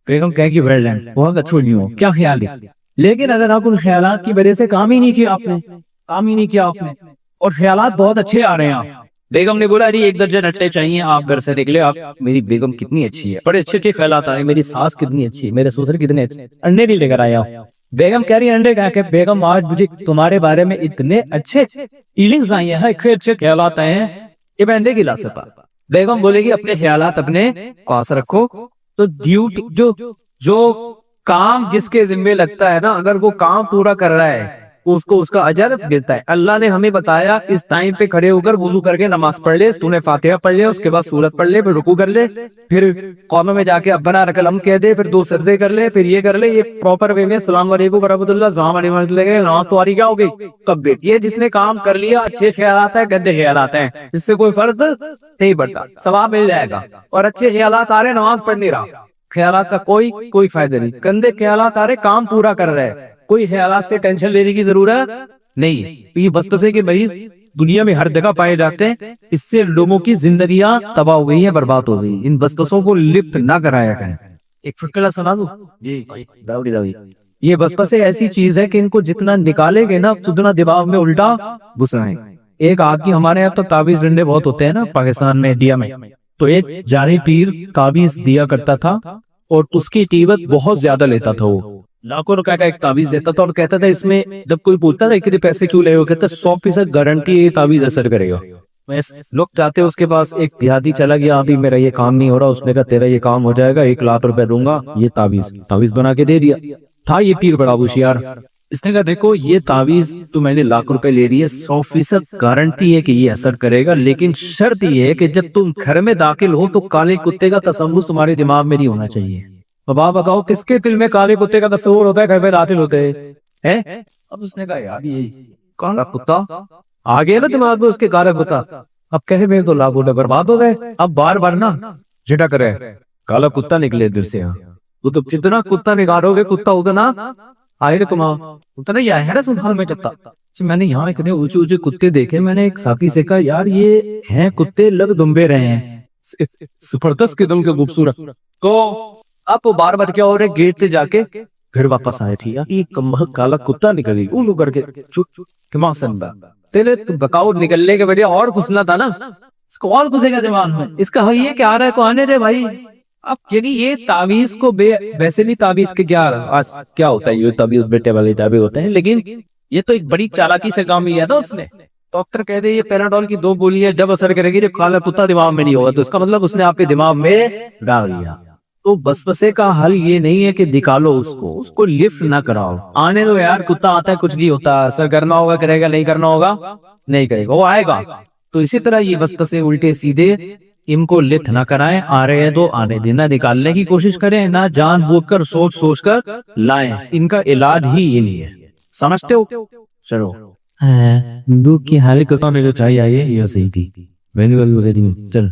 बेगम कह की बहुत अच्छी नहीं हो, क्या ख्याल है। लेकिन अगर आप उन ख्यालात की वजह से काम ही नहीं किया आपने, और ख्यालात बहुत अच्छे आ रहे हैं, बेगम ने बोला अरे 1 दर्जन अंडे चाहिए, आप घर से निकले, आप मेरी बेगम कितनी अच्छी है, बड़े अच्छे अच्छे ख्यालात आ रहे हैं, मेरी सास कितनी अच्छी है, मेरे ससुर कितने अच्छे, अंडे नहीं लेकर आया। बेगम कह रही है अंडे कह के, बेगम आज मुझे तुम्हारे बारे में इतने अच्छे फीलिंग्स आई हैं, अच्छे अच्छे ख्यालात आए हैं, ये मैं अंडे गिला सकता। बेगम बोलेगी अपने ख्यालात अपने पास रखो। तो ड्यूटी जो काम जिसके जिम्मे लगता है ना, अगर वो काम पूरा कर रहा है उसको उसका अजर मिलता है। अल्लाह ने हमें बताया इस टाइम पे खड़े होकर वुजू करके नमाज पढ़ ले, तूने फातिहा पढ़ ले, उसके बाद सूरत पढ़ ले, फिर रुकू कर ले, फिर कौमे में जाके अब्बना रकलम कह दे, फिर 2 सजदे कर ले, फिर ये कर ले, ये प्रॉपर वे में अस्सलाम वालेकुम वरहमतुल्लाह ज़ाम अलैहि नमाज तो क्या हो गई कब। ये जिसने काम कर लिया, अच्छे ख्यालात है, गंदे ख्यालात हैं, इससे कोई फर्क नहीं पड़ता, सवाब मिल जाएगा। और अच्छे ख्यालात आ रहे, नमाज पढ़ नहीं रहा, ख्यालात का कोई फायदा नहीं। गंदे ख्यालात आ रहे, काम पूरा कर रहे हैं, कोई ख्यालात से टेंशन लेने की जरूरत नहीं। ये बसपसे के मरीज दुनिया में हर जगह पाए जाते हैं, इससे लोगों की जिंदगियां तबाह हो गई है, बर्बाद हो गई। इन बसपसों को लिप्त ना कराया करें। एक फुटकला सुना दो जी। ये बसपसे ऐसी चीज है कि इनको जितना निकालेंगे ना उतना दिमाग में उल्टा घुसना है। एक आदमी, हमारे यहाँ तो ताबीज डंडे बहुत होते हैं ना पाकिस्तान में, इंडिया में, तो एक जारी पीर ताबीज दिया करता था और उसकी कीमत बहुत ज्यादा लेता था, वो लाखों रुपए का एक ताबीज देता था और कहता था इसमें, जब कोई पूछता था कितने पैसे क्यों ले, कहता 100% गारंटी ये ताबीज असर करेगा। लोग चाहते उसके पास, एक देहाती चला गया, अभी मेरा ये काम नहीं हो रहा, उसने कहा तेरा ये काम हो जाएगा, 1 लाख रुपए दूंगा, ये ताबीज बना के दे दिया। था ये पीर बड़ा होशियार, इसने कहा देखो ये ताबीज तो मैंने लाख रुपए ले रही है, 100% गारंटी है कि ये असर करेगा, लेकिन शर्त ये है कि जब तुम घर में दाखिल हो तो काले कुत्ते का तसव्वुर तुम्हारे दिमाग में नहीं होना चाहिए। अब आप बताओ किसके दिल में काले कुत्ते का तस्वीर होता है घर में दाखिल होते हैं? अब उसने कहा यार ये काला कुत्ता आ गया ना दिमाग में उसके, काला कुत्ता, अब कहे मैं तो लाभ होने बर्बाद हो गए। अब बार बार ना झिटा करे, काला कुत्ता निकले दिल से, वो तो जितना कुत्ता निकालोगे कुत्ता होगा ना आएगा तुम्हारा, उतना ही आएगा ना सुधार में चलता। मैंने यहाँ इतने ऊंचे ऊंचे कुत्ते देखे, मैंने एक साथी से कहा यार ये हैं कुत्ते लग दुम्बे रहे हैं, जबरदस्त किस्म के खूबसूरत। तो अब वो बार बार क्या हो रहे, गेट पे जाके फिर वापस आए थी, एक काला कुत्ता निकली उल्लू करके तेरे बकाउट निकलने के वजह और घुसना था ना, इसको और घुसेगा जवान में, इसका ये क्या आ रहा है को आने दे भाई। अब यानी ये ताबीज को वैसे नहीं, ताबीज के क्या आज क्या होता है, ये ताबीज बेटे वाले ताबीज होते हैं, लेकिन ये तो एक बड़ी चालाकी से काम किया ना उसने। डॉक्टर कहते हैं ये पैराडोल की 2 गोली है, जब असर करेगी जब काला कुत्ता दिमाग में नहीं होगा, तो इसका मतलब उसने आपके दिमाग में डाल दिया। तो बसपसे का हल ये नहीं है कि निकालो उसको लिफ्ट ना कराओ, आने दो यार, कुत्ता आता है कुछ नहीं होता, असर करना होगा करेगा, नहीं करना होगा नहीं करेगा, वो आएगा। तो इसी तरह ये बसपसे उल्टे सीधे इनको लिफ्ट ना कराएं, आ रहे हैं तो आने देना, निकालने की कोशिश करें ना, जानबूझ कर सोच कर लाएं, इनका इलाज ही ये नहीं है, समझते हो। चलो दुख की हालत को मेरे चाहिए ये सही थी, चल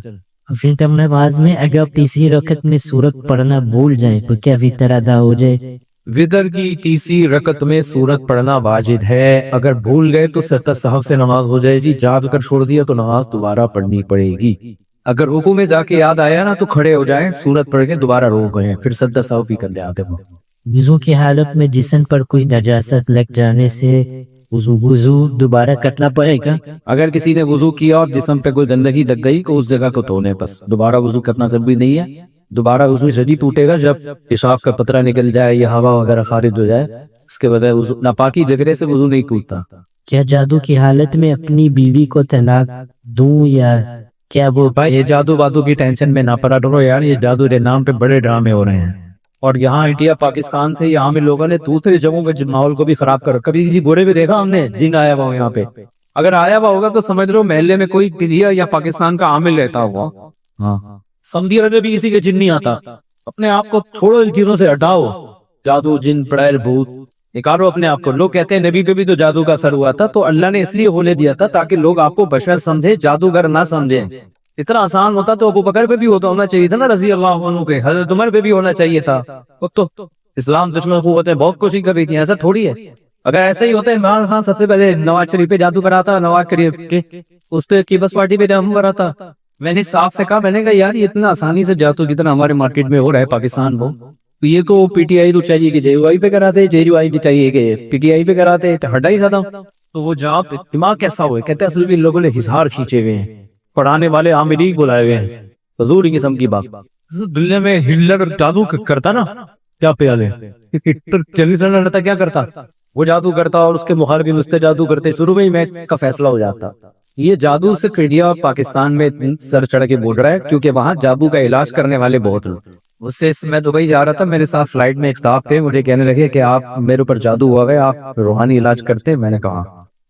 फिर तब नमाज में अगर तीसरी रकत में सूरत पढ़ना भूल जाए तो क्या फिर अदा हो जाए? वितर की तीसरी रकत में सूरत पढ़ना वाजिब है, अगर भूल गए तो सत्ता साहब से नमाज हो जाएगी, याद कर छोड़ दिया तो नमाज दोबारा पढ़नी पड़ेगी। अगर रुकू में जाके याद आया ना तो खड़े हो जाए, सूरत पढ़ के दोबारा रोक गए, फिर सत्ता साहब भी कर ले आते हो। वुजू की हालत में जिस्म पर कोई नजासत लग जाने से वुजू दोबारा करना पड़ेगा? अगर किसी ने वुजू किया और जिस्म पे कोई गंदगी लग गई तो उस जगह को धोने, बस दोबारा वुजू करना जरूरी नहीं है। दोबारा वुजू जल्दी टूटेगा जब पेशाब का पतरा निकल जाए या हवा वगैरह खारिज हो जाए, इसके बगैर वुजू नापाकी लगने से वुजू नहीं टूटता। क्या जादू की हालत में अपनी बीवी को तलाक दूं या क्या वो भाई ये जादू वादू की टेंशन में ना पड़ा करो यार, ये जादू के नाम पे बड़े ड्रामे हो रहे हैं। और यहाँ इंडिया पाकिस्तान से यहाँ में लोगों ने दूसरी जगहों के माहौल को भी खराब कर, कभी किसी गोरे में देखा हमने जिन आया हुआ यहाँ पे? अगर आया हुआ होगा तो समझ लो महल्ले में कोई इंडिया या पाकिस्तान का आमिल रहता होगा। हाँ, सऊदी अरब में भी किसी के जिन नहीं आता। अपने आप को छोड़ो, इन चीजों से हटाओ, जादू जिन पड़ैल भूत निकालो अपने आप को। लोग कहते हैं नबी पे भी तो जादू का असर हुआ था, तो अल्लाह ने इसलिए होने दिया था ताकि लोग आपको बशर समझे, जादूगर ना समझे। इतना आसान होता तो अबू बकर पे भी होना चाहिए था ना, रजी अल्लाह अन्हु पे, हजरत उमर पे भी होना चाहिए था। तो इस्लाम दुश्मन कुव्वतें बहुत कोशिश कर रही थी, ऐसा थोड़ी है। अगर ऐसा ही होता है, इमरान खान सबसे पहले नवाज शरीफ पे जादू कराता, नवाज शरीफ के उस पे पीपल्स पार्टी पे जादू कराता। मैंने साफ से कहा, मैंने कहा यार ये इतना आसानी से जादू जितना हमारे मार्केट में हो रहा है पाकिस्तान को, तो ये तो पीटीआई तो चाहिए कि जेयूआई पे कराते, जेयूआई भी चाहिए कि पीटीआई पे कराते, हटा ही ज्यादा। तो वो जहाँ दिमाग कैसा हुआ, कहते हैं असल में इन लोगों ने हिसार खींचे हुए हैं, पढ़ाने वाले आमिरी बुलाए हुए हैं, फजूल ही किस्म की बात। दुनिया में हिटलर जादू करता ना, क्या प्याले हिटलर चलने लड़ता क्या करता, वो जादू करता और उसके मुखालिफ उससे जादू करते, शुरू में ही मैच का फैसला हो जाता। ये जादू सिर्फ इंडिया और पाकिस्तान में सर चढ़ के बोल रहा है क्योंकि वहां जादू का इलाज करने वाले बहुत लोग। उससे मैं दुबई जा रहा था, मेरे साथ फ्लाइट में एक स्टाफ थे, मुझे कहने लगे कि आप मेरे ऊपर जादू हुआ है, आप रूहानी इलाज करते हैं। मैंने कहा,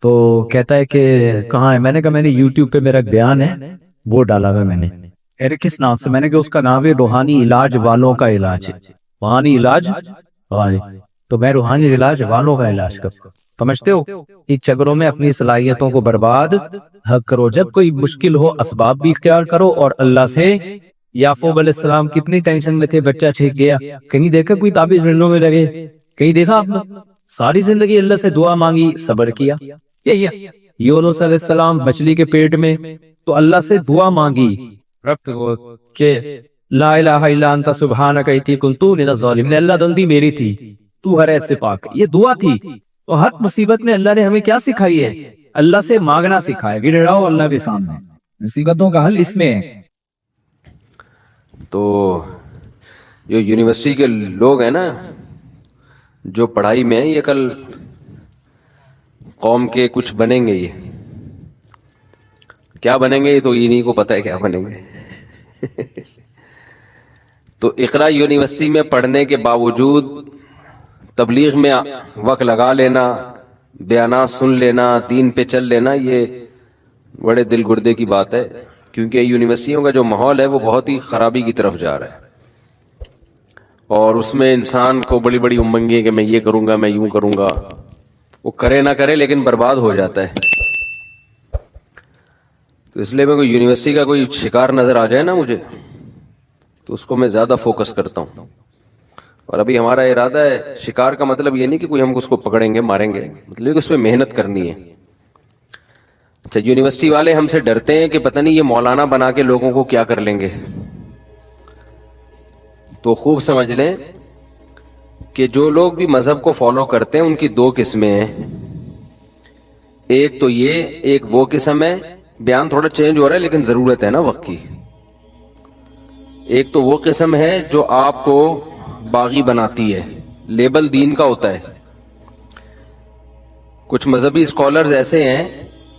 तो कहता है कि कहाँ है? मैंने कहा मैंने यूट्यूब पे मेरा एक बयान है वो डाला हुआ मैंने। अरे किस नाम से? मैंने कहा उसका नाम है रूहानी इलाज वालों का इलाज है। रूहानी इलाज वाले, तो मैं रूहानी इलाज वालों का इलाज कर, समझते हो? इन चक्करों में अपनी सलाहियतों को बर्बाद हक करो। जब कोई मुश्किल हो असबाब भी इख्तियार करो और अल्लाह से। याकूब अलैहिस्सलाम कितनी टेंशन में थे, बच्चा छीन गया, कहीं देखा कोई ताबीज मिलने में लगे? कहीं देखा आपने? सारी जिंदगी अल्लाह से दुआ मांगी, सब्र किया। यूनुस अलैहिस्सलाम मछली के पेट में, तो अल्लाह से दुआ मांगी के ला इलाहा इल्ला अंता सुब्हानका इन्नी कुन्तु मिनज़ ज़ालिमीन, अल्लाह बंदी मेरी थी, तू हर ऐप से पाक। ये दुआ थी। तो हर मुसीबत में अल्लाह ने हमें क्या सिखाई है? अल्लाह से मांगना सिखाया, गिड़ाओ अल्लाह के सामने, मुसीबतों का हल इसमें है। तो ये यूनिवर्सिटी के लोग हैं ना जो पढ़ाई में है, ये कल कौम के कुछ बनेंगे। ये क्या बनेंगे ये तो इन्हीं को पता है क्या बनेंगे। तो इकरा यूनिवर्सिटी में पढ़ने के बावजूद तबलीग में वक्त लगा लेना, बयाना सुन लेना, दीन पे चल लेना, ये बड़े दिल गुर्दे की बात है। क्योंकि यूनिवर्सिटियों का जो माहौल है वो बहुत ही खराबी की तरफ जा रहा है, और उसमें इंसान को बड़ी बड़ी उमंगें है कि मैं ये करूंगा, मैं यूं करूंगा, वो करे ना करे लेकिन बर्बाद हो जाता है। तो इसलिए मैं कोई यूनिवर्सिटी का कोई शिकार नजर आ जाए ना मुझे, तो उसको मैं ज्यादा फोकस करता हूँ। और अभी हमारा इरादा है, शिकार का मतलब ये नहीं कि कोई हम उसको पकड़ेंगे मारेंगे, मतलब उस पर मेहनत करनी है। अच्छा, यूनिवर्सिटी वाले हमसे डरते हैं कि पता नहीं ये मौलाना बना के लोगों को क्या कर लेंगे। तो खूब समझ लें कि जो लोग भी मजहब को फॉलो करते हैं उनकी दो किस्में हैं। एक तो ये, एक वो किस्म है, बयान थोड़ा चेंज हो रहा है लेकिन जरूरत है ना वक्त की। एक तो वो किस्म है जो आपको बागी बनाती है, लेबल दीन का होता है। कुछ मजहबी स्कॉलर्स ऐसे हैं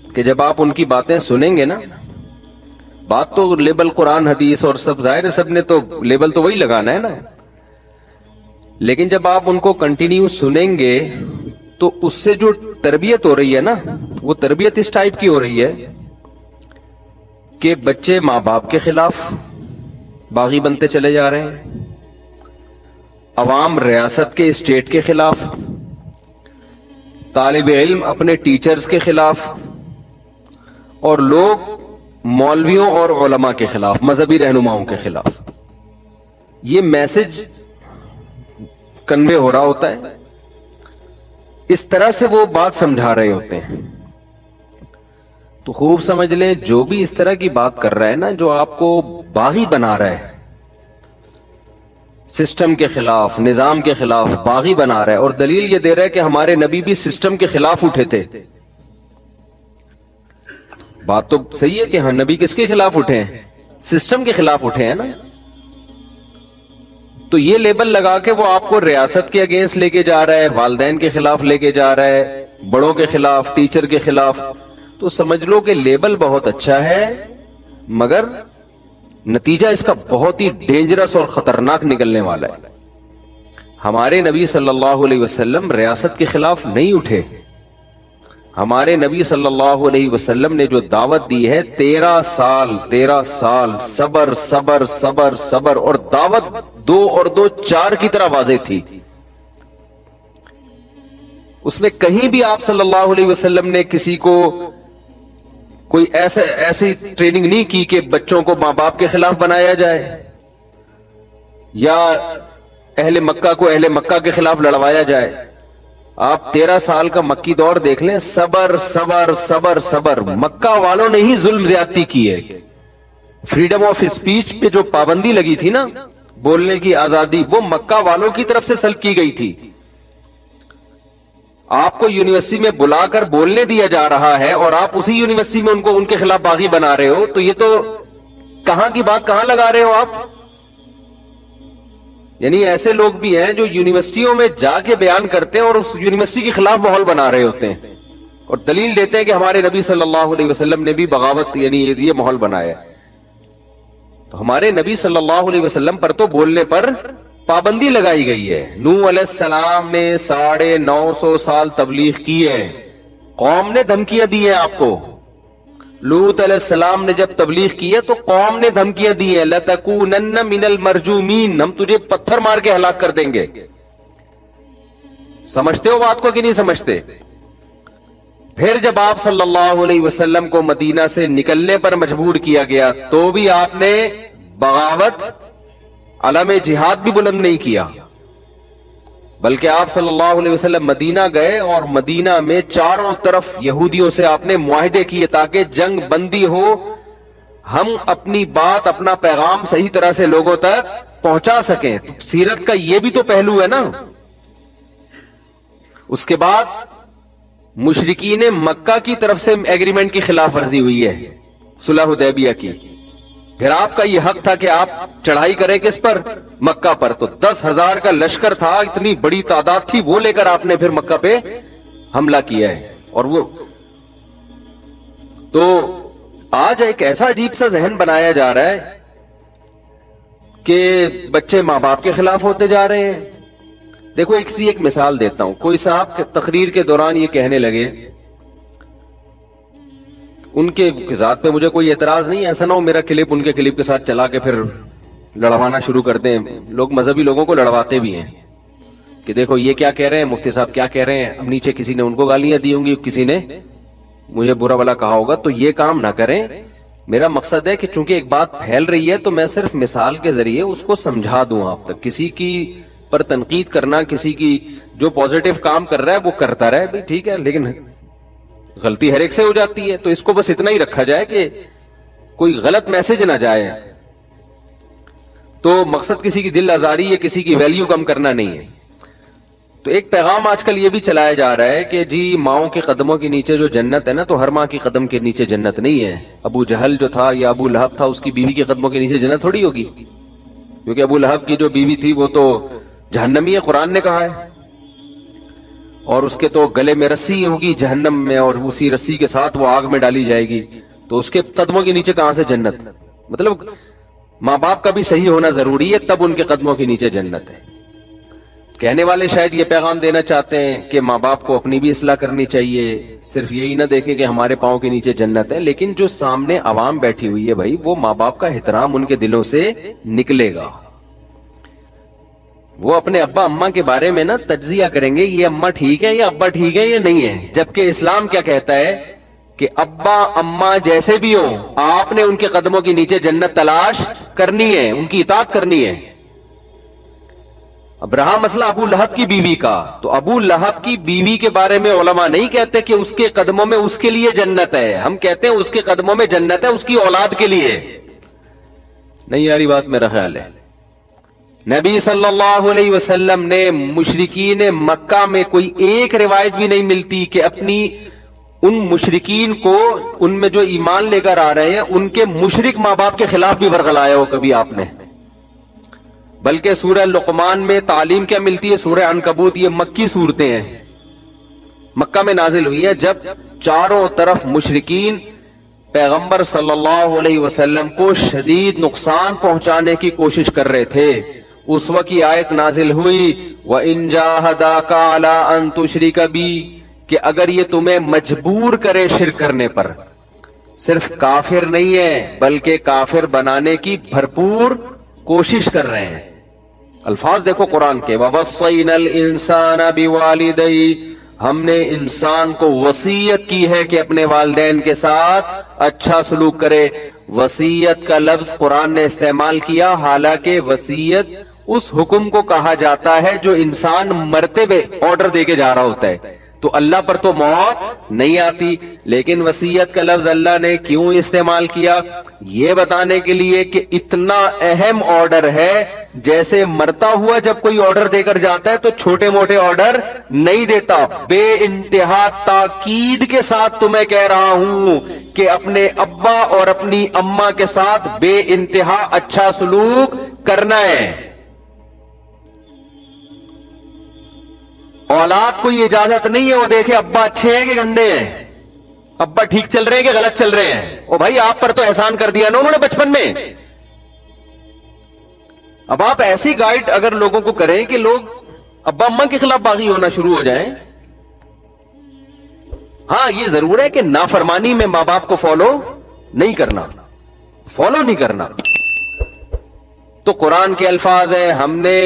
कि जब आप उनकी बातें सुनेंगे ना, बात तो लेबल कुरान हदीस और सब जाहिर है, सब ने तो लेबल तो वही लगाना है ना, लेकिन जब आप उनको कंटिन्यू सुनेंगे तो उससे जो तरबियत हो रही है ना, वो तरबियत इस टाइप की हो रही है कि बच्चे माँ बाप के खिलाफ बागी बनते चले जा रहे हैं, अवाम रियासत के स्टेट के खिलाफ, तालिब इल्म अपने टीचर्स के खिलाफ, और लोग मौलवियों और उलमा के खिलाफ, मजहबी रहनुमाओं के खिलाफ। ये मैसेज कन्वे हो रहा होता है, इस तरह से वो बात समझा रहे होते हैं। तो खूब समझ लें, जो भी इस तरह की बात कर रहा है ना, जो आपको बागी बना रहा है, सिस्टम के खिलाफ, निजाम के खिलाफ बागी बना रहा है, और दलील ये दे रहा है कि हमारे नबी भी सिस्टम के खिलाफ उठे थे। बात तो सही है कि हाँ, नबी किसके खिलाफ उठे हैं? सिस्टम के खिलाफ उठे हैं ना। तो ये लेबल लगा के वो आपको रियासत के अगेंस्ट लेके जा रहा है, वालदैन के खिलाफ लेके जा रहा है, बड़ों के खिलाफ, टीचर के खिलाफ। तो समझ लो कि लेबल बहुत अच्छा है, मगर नतीजा इसका बहुत ही डेंजरस और खतरनाक निकलने वाला है। हमारे नबी सल्लल्लाहु अलैहि वसल्लम रियासत के खिलाफ नहीं उठे। हमारे नबी सल्लल्लाहु अलैहि वसल्लम ने जो दावत दी है, 13 साल सबर सबर सबर सबर, और दावत 2 और 2 4 की तरह वाज़ेह थी। उसमें कहीं भी आप सल्लल्लाहु अलैहि वसल्लम ने किसी को कोई ऐसी ट्रेनिंग नहीं की कि बच्चों को मां बाप के खिलाफ बनाया जाए, या अहले मक्का को अहले मक्का के खिलाफ लड़वाया जाए। आप 13 साल का मक्की दौर देख लें, सबर सबर सबर सबर। मक्का वालों ने ही जुल्म ज्यादती की है। फ्रीडम ऑफ स्पीच पे जो पाबंदी लगी थी ना, बोलने की आजादी, वो मक्का वालों की तरफ से सल्ब की गई थी। आपको यूनिवर्सिटी में बुलाकर बोलने दिया जा रहा है और आप उसी यूनिवर्सिटी में उनको उनके खिलाफ बागी बना रहे हो, तो ये तो कहां की बात कहां लगा रहे हो आप। यानी ऐसे लोग भी हैं जो यूनिवर्सिटियों में जाके बयान करते हैं और उस यूनिवर्सिटी के खिलाफ माहौल बना रहे होते हैं, और दलील देते हैं कि हमारे नबी सल्लल्लाहु अलैहि वसल्लम ने भी बगावत यानी ये माहौल बनाया। तो हमारे नबी सल्लल्लाहु अलैहि वसल्लम पर तो बोलने पर पाबंदी लगाई गई है। नूह अलैहिस्सलाम ने 950 साल तबलीग की है, कौम ने धमकियां दी हैं आपको। लूत अलैहिस्सलाम ने जब तबलीग की है तो कौम ने धमकियां दी हैं, लतकूनन्न मिनल मरजूमीन, हम तुझे पत्थर मार के हलाक कर देंगे। समझते हो बात को कि नहीं समझते? फिर जब आप सल्लल्लाहु अलैहि वसल्लम को मदीना से निकलने पर मजबूर किया गया, तो भी आपने बगावत, अलम जिहाद भी बुलंद नहीं किया, बल्कि आप सल्लल्लाहु अलैहि वसल्लम मदीना गए और मदीना में चारों तरफ यहूदियों से आपने मुआहिदे किए ताकि जंग बंदी हो, हम अपनी बात, अपना पैगाम सही तरह से लोगों तक पहुंचा सकें। तो सीरत का यह भी तो पहलू है ना। उसके बाद मुशरिकीन मक्का की तरफ से एग्रीमेंट की खिलाफ वर्जी हुई है, सुलह हुदैबिया की। फिर आपका यह हक था कि आप चढ़ाई करें किस पर? मक्का पर। तो 10,000 का लश्कर था, इतनी बड़ी तादाद थी, वो लेकर आपने फिर मक्का पे हमला किया है। और वो तो आज एक ऐसा अजीब सा जहन बनाया जा रहा है कि बच्चे मां बाप के खिलाफ होते जा रहे हैं। देखो एक मिसाल देता हूं। कोई साहब तकरीर के दौरान ये कहने लगे, उनके जात पे मुझे कोई एतराज नहीं, ऐसा ना हो मेरा क्लिप उनके क्लिप के साथ चला के फिर लड़वाना शुरू कर दें। लोग मजहबी लोगों को लड़वाते भी हैं कि देखो ये क्या कह रहे हैं, मुफ्ती साहब क्या कह रहे हैं। अब नीचे किसी ने उनको गालियां दी होंगी, किसी ने मुझे बुरा भला कहा होगा, तो ये काम ना करें। मेरा मकसद है कि चूंकि एक बात फैल रही है तो मैं सिर्फ मिसाल के जरिए उसको समझा दूं आप तक। किसी की पर तनकीद करना, किसी की जो पॉजिटिव काम कर रहा है वो करता रहे भाई, ठीक है, लेकिन गलती हर एक से हो जाती है। तो इसको बस इतना ही रखा जाए कि कोई गलत मैसेज ना जाए। तो मकसद किसी की दिल आजारी या किसी की वैल्यू कम करना नहीं है। तो एक पैगाम आजकल ये भी चलाया जा रहा है कि जी माओं के कदमों के नीचे जो जन्नत है ना, तो हर माँ के कदम के नीचे जन्नत नहीं है। अबू जहल जो था या अबू लहब था, उसकी बीवी के कदमों के नीचे जन्नत थोड़ी होगी, क्योंकि अबू लहब की जो बीवी थी वो तो जहन्नमी है, कुरान ने कहा है। और उसके तो गले में रस्सी होगी जहन्नम में, और उसी रस्सी के साथ वो आग में डाली जाएगी। तो उसके कदमों के नीचे कहां से जन्नत? मतलब माँ बाप का भी सही होना जरूरी है, तब उनके कदमों के नीचे जन्नत है। कहने वाले शायद ये पैगाम देना चाहते हैं कि माँ बाप को अपनी भी इस्लाह करनी चाहिए, सिर्फ यही ना देखें कि हमारे पाँव के नीचे जन्नत है। लेकिन जो सामने आवाम बैठी हुई है भाई, वो माँ बाप का एहतराम उनके दिलों से निकलेगा। वो अपने अब्बा अम्मा के बारे में ना तज्जिया करेंगे, ये अम्मा ठीक है, ये अब्बा ठीक है, ये नहीं है। जबकि इस्लाम क्या कहता है कि अब्बा अम्मा जैसे भी हो, आपने उनके कदमों के नीचे जन्नत तलाश करनी है, उनकी इताअत करनी है। اب رہا مسئلہ ابو لہب کی بیوی کا, تو ابو لہب کی بیوی کے بارے میں علماء نہیں کہتے کہ اس کے قدموں میں اس کے لیے جنت ہے, ہم کہتے ہیں اس کے قدموں میں جنت ہے اس کی اولاد کے لیے. نہیں یاری بات میرا خیال ہے. نبی صلی اللہ علیہ وسلم نے مشرکین مکہ میں کوئی ایک روایت بھی نہیں ملتی کہ اپنی ان مشرکین کو, ان میں جو ایمان لے کر آ رہے ہیں ان کے مشرک ماں باپ کے خلاف بھی ورغلایا ہو کبھی آپ نے. بلکہ سورہ لقمان میں تعلیم کیا ملتی ہے, سورہ عنکبوت, یہ مکی صورتیں ہیں, مکہ میں نازل ہوئی ہیں جب چاروں طرف مشرکین پیغمبر صلی اللہ علیہ وسلم کو شدید نقصان پہنچانے کی کوشش کر رہے تھے. اس وقت کی آیت نازل ہوئی وَإِن جَاهَدَاكَ عَلَىٰ أَن تُشْرِكَ بِي, کہ اگر یہ تمہیں مجبور کرے شرک کرنے پر, صرف کافر نہیں ہے بلکہ کافر بنانے کی بھرپور کوشش کر رہے ہیں. الفاظ دیکھو قرآن کے, وَوَصَّيْنَا الْإِنسَانَ بِوَالِدَيْهِ, ہم نے انسان کو وصیت کی ہے کہ اپنے والدین کے ساتھ اچھا سلوک کرے. وصیت کا لفظ قرآن نے استعمال کیا, حالانکہ وصیت اس حکم کو کہا جاتا ہے جو انسان مرتے ہوئے آرڈر دے کے جا رہا ہوتا ہے. تو اللہ پر تو موت نہیں آتی, لیکن وصیت کا لفظ اللہ نے کیوں استعمال کیا, یہ بتانے کے لیے کہ اتنا اہم آرڈر ہے. جیسے مرتا ہوا جب کوئی آرڈر دے کر جاتا ہے تو چھوٹے موٹے آرڈر نہیں دیتا, بے انتہا تاکید کے ساتھ تمہیں کہہ رہا ہوں کہ اپنے ابا اور اپنی اماں کے ساتھ بے انتہا اچھا سلوک کرنا ہے. اولاد کو یہ اجازت نہیں ہے وہ دیکھے ابا اچھے ہیں کہ گندے ہیں, ابا ٹھیک چل رہے ہیں کہ غلط چل رہے ہیں. او بھائی آپ پر تو احسان کر دیا نا انہوں نے بچپن میں. اب آپ ایسی گائیڈ اگر لوگوں کو کریں کہ لوگ ابا اماں کے خلاف باغی ہونا شروع ہو جائیں. ہاں یہ ضرور ہے کہ نافرمانی میں ماں باپ کو فالو نہیں کرنا. تو قرآن کے الفاظ ہیں, ہم نے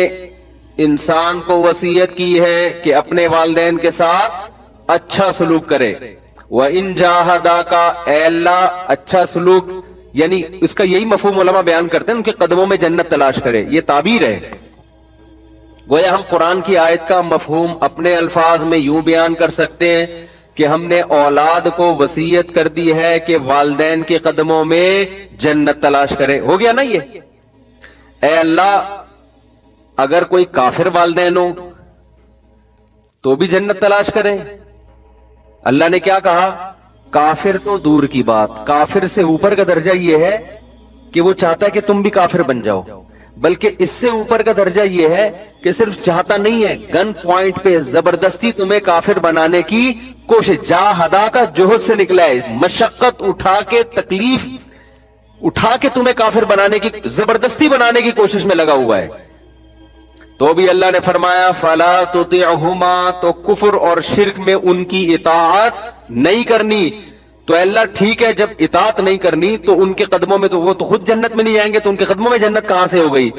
انسان کو وصیت کی ہے کہ اپنے والدین کے ساتھ اچھا سلوک کرے. وَإِن جَاهَدَاكَ, اے اللہ اچھا سلوک, یعنی اس کا یہی مفہوم علماء بیان کرتے ہیں ان کے قدموں میں جنت تلاش کرے. یہ تعبیر ہے. گویا ہم قرآن کی آیت کا مفہوم اپنے الفاظ میں یوں بیان کر سکتے ہیں کہ ہم نے اولاد کو وصیت کر دی ہے کہ والدین کے قدموں میں جنت تلاش کرے. ہو گیا نا یہ. اے اللہ اگر کوئی کافر والدین ہو تو بھی جنت تلاش کریں. اللہ نے کیا کہا, کافر تو دور کی بات, کافر سے اوپر کا درجہ یہ ہے کہ وہ چاہتا ہے کہ تم بھی کافر بن جاؤ, بلکہ اس سے اوپر کا درجہ یہ ہے کہ صرف چاہتا نہیں ہے, گن پوائنٹ پہ زبردستی تمہیں کافر بنانے کی کوشش. جاہدا کا جوہد سے نکلا ہے, مشقت اٹھا کے, تکلیف اٹھا کے تمہیں کافر بنانے کی, زبردستی بنانے کی کوشش میں لگا ہوا ہے. تو بھی اللہ نے فرمایا فلا تطعهما, تو کفر اور شرک میں ان کی اطاعت نہیں کرنی. تو اللہ ٹھیک ہے جب اطاعت نہیں کرنی تو ان کے قدموں میں, تو وہ تو خود جنت میں نہیں جائیں گے تو ان کے قدموں میں جنت کہاں سے ہو گئی.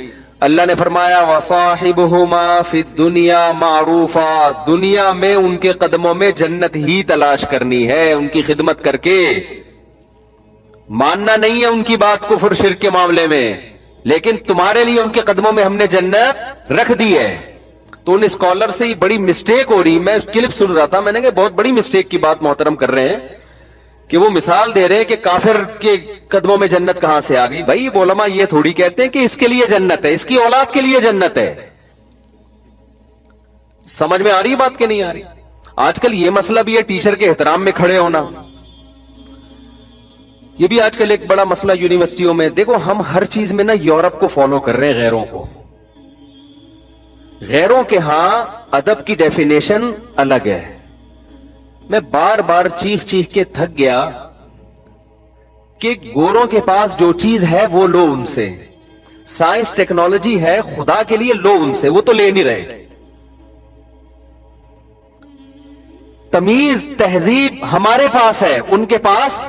اللہ نے فرمایا وصاحبهما فی الدنیا معروفا, دنیا میں ان کے قدموں میں جنت ہی تلاش کرنی ہے, ان کی خدمت کر کے. ماننا نہیں ہے ان کی بات کفر شرک کے معاملے میں, لیکن تمہارے لیے ان کے قدموں میں ہم نے جنت رکھ دی ہے. تو ان اسکالر سے بڑی مسٹیک ہو رہی, میں کلپ سن رہا تھا, میں نے کہا بہت بڑی مسٹیک کی بات محترم کر رہے ہیں کہ وہ مثال دے رہے ہیں کہ کافر کے قدموں میں جنت کہاں سے آ گئی. بھائی علماء یہ تھوڑی کہتے ہیں کہ اس کے لیے جنت ہے, اس کی اولاد کے لیے جنت ہے. سمجھ میں آ رہی بات کہ نہیں آ رہی. آج کل یہ مسئلہ بھی ہے ٹیچر کے احترام میں کھڑے ہونا, یہ بھی آج کل ایک بڑا مسئلہ یونیورسٹیوں میں. دیکھو ہم ہر چیز میں نا یورپ کو فالو کر رہے ہیں, غیروں کو. غیروں کے ہاں ادب کی ڈیفینیشن الگ ہے. میں بار بار چیخ چیخ کے تھک گیا کہ گوروں کے پاس جو چیز ہے وہ لو ان سے, سائنس ٹیکنالوجی ہے خدا کے لیے لو ان سے, وہ تو لے نہیں رہے. تمیز تہذیب ہمارے پاس ہے, ان کے پاس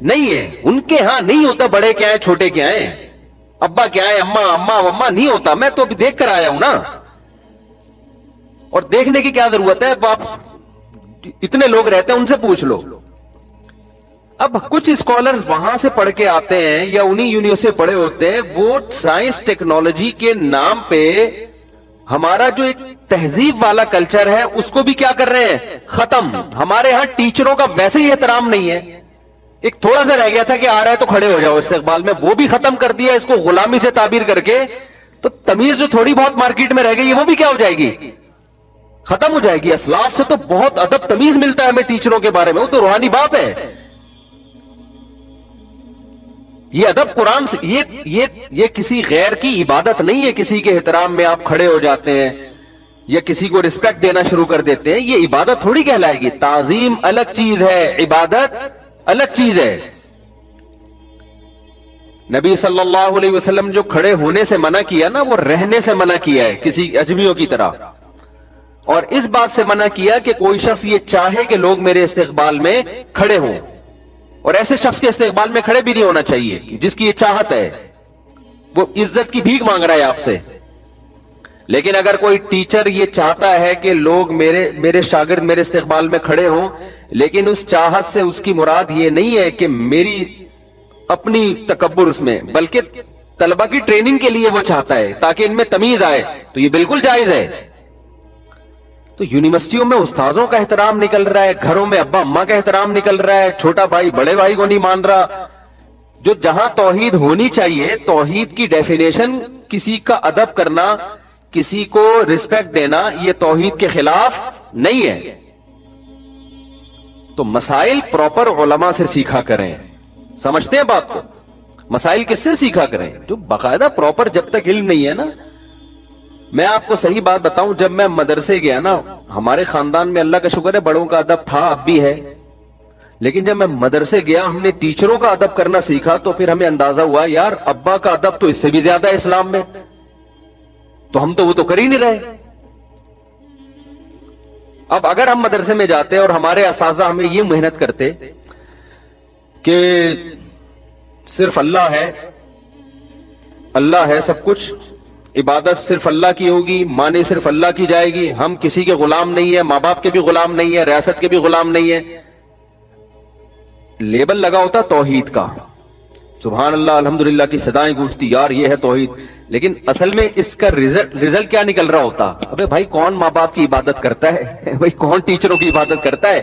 نہیں ہے. ان کے ہاں نہیں ہوتا بڑے کیا ہیں چھوٹے کیا ہیں, ابا کیا ہے اما نہیں ہوتا. میں تو ابھی دیکھ کر آیا ہوں نا, اور دیکھنے کی کیا ضرورت ہے, آپ اتنے لوگ رہتے ہیں ان سے پوچھ لو. اب کچھ اسکالر وہاں سے پڑھ کے آتے ہیں یا انہی یونیورسٹی پڑھے ہوتے ہیں, وہ سائنس ٹیکنالوجی کے نام پہ ہمارا جو ایک تہذیب والا کلچر ہے اس کو بھی کیا کر رہے ہیں؟ ختم. ہمارے ہاں ٹیچروں کا ویسے ہی احترام نہیں ہے. ایک تھوڑا سا رہ گیا تھا کہ آ رہا ہے تو کھڑے ہو جاؤ استقبال میں, وہ بھی ختم کر دیا اس کو غلامی سے تعبیر کر کے. تو تمیز جو تھوڑی بہت مارکیٹ میں رہ گئی ہے وہ بھی کیا ہو جائے گی؟ ختم ہو جائے گی. اسلاف سے تو بہت ادب تمیز ملتا ہے ہمیں ٹیچروں کے بارے میں, وہ تو روحانی باپ ہے. یہ ادب قرآن سے, یہ کسی غیر کی عبادت نہیں ہے. کسی کے احترام میں آپ کھڑے ہو جاتے ہیں یا کسی کو رسپیکٹ دینا شروع کر دیتے ہیں, یہ عبادت تھوڑی کہلائے گی. تعظیم الگ چیز ہے, عبادت الگ چیز ہے. نبی صلی اللہ علیہ وسلم جو کھڑے ہونے سے منع کیا نا, وہ رہنے سے منع کیا ہے کسی اجمیوں کی طرح, اور اس بات سے منع کیا کہ کوئی شخص یہ چاہے کہ لوگ میرے استقبال میں کھڑے ہوں, اور ایسے شخص کے استقبال میں کھڑے بھی نہیں ہونا چاہیے جس کی یہ چاہت ہے, وہ عزت کی بھیک مانگ رہا ہے آپ سے. لیکن اگر کوئی ٹیچر یہ چاہتا ہے کہ لوگ میرے شاگرد میرے استقبال میں کھڑے ہوں, لیکن اس چاہت سے اس کی مراد یہ نہیں ہے کہ میری اپنی تکبر اس میں, بلکہ طلبہ کی ٹریننگ کے لیے وہ چاہتا ہے تاکہ ان میں تمیز آئے, تو یہ بالکل جائز ہے. تو یونیورسٹیوں میں استاذوں کا احترام نکل رہا ہے, گھروں میں ابا اماں کا احترام نکل رہا ہے, چھوٹا بھائی بڑے بھائی کو نہیں مان رہا. جو جہاں توحید ہونی چاہیے, توحید کی ڈیفینیشن کسی کا ادب کرنا, کسی کو رسپیکٹ دینا, یہ توحید کے خلاف نہیں ہے. تو مسائل پراپر علماء سے سیکھا کریں. سمجھتے ہیں بات کو؟ مسائل کس سے سیکھا کریں؟ جو باقاعدہ پراپر, جب تک علم نہیں ہے نا. میں آپ کو صحیح بات بتاؤں, جب میں مدرسے گیا نا, ہمارے خاندان میں اللہ کا شکر ہے بڑوں کا ادب تھا, اب بھی ہے, لیکن جب میں مدرسے گیا ہم نے ٹیچروں کا ادب کرنا سیکھا تو پھر ہمیں اندازہ ہوا یار ابا کا ادب تو اس سے بھی زیادہ ہے اسلام میں, تو ہم تو وہ تو کر ہی نہیں رہے. اب اگر ہم مدرسے میں جاتے اور ہمارے اساتذہ ہمیں یہ محنت کرتے کہ صرف اللہ ہے سب کچھ, عبادت صرف اللہ کی ہوگی, معنی صرف اللہ کی جائے گی, ہم کسی کے غلام نہیں ہیں, ماں باپ کے بھی غلام نہیں ہیں, ریاست کے بھی غلام نہیں ہیں, لیبل لگا ہوتا توحید کا, سبحان اللہ الحمدللہ کی صدائیں گونجتی, یار یہ ہے توحید. لیکن اصل میں اس کا رزلٹ کیا نکل رہا ہوتا؟ ابے بھائی کون ماں باپ کی عبادت کرتا ہے بھائی, کون ٹیچروں کی عبادت کرتا ہے؟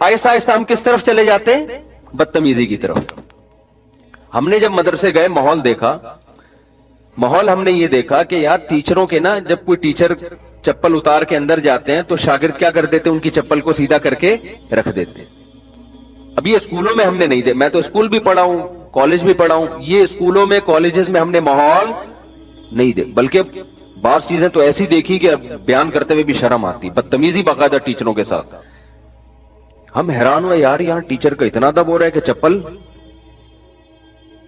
آہستہ آہستہ ہم کس طرف چلے جاتے ہیں؟ بدتمیزی کی طرف. ہم نے جب مدرسے گئے ماحول دیکھا, ماحول ہم نے یہ دیکھا کہ یار ٹیچروں کے نا, جب کوئی ٹیچر چپل اتار کے اندر جاتے ہیں تو شاگرد کیا کر دیتے, ان کی چپل کو سیدھا کر کے رکھ دیتے. اب یہ اسکولوں میں ہم نے نہیں دے, میں تو اسکول بھی پڑھا ہوں کالج بھی پڑھا ہوں, یہ اسکولوں میں کالجز میں ہم نے ماحول نہیں دے, بلکہ بعض چیزیں تو ایسی دیکھی کہ بیان کرتے ہوئے بھی شرم آتی, بدتمیزی باقاعدہ ٹیچروں کے ساتھ. ہم حیران ہوئے یار یہاں ٹیچر کا اتنا ادب ہو رہا ہے کہ چپل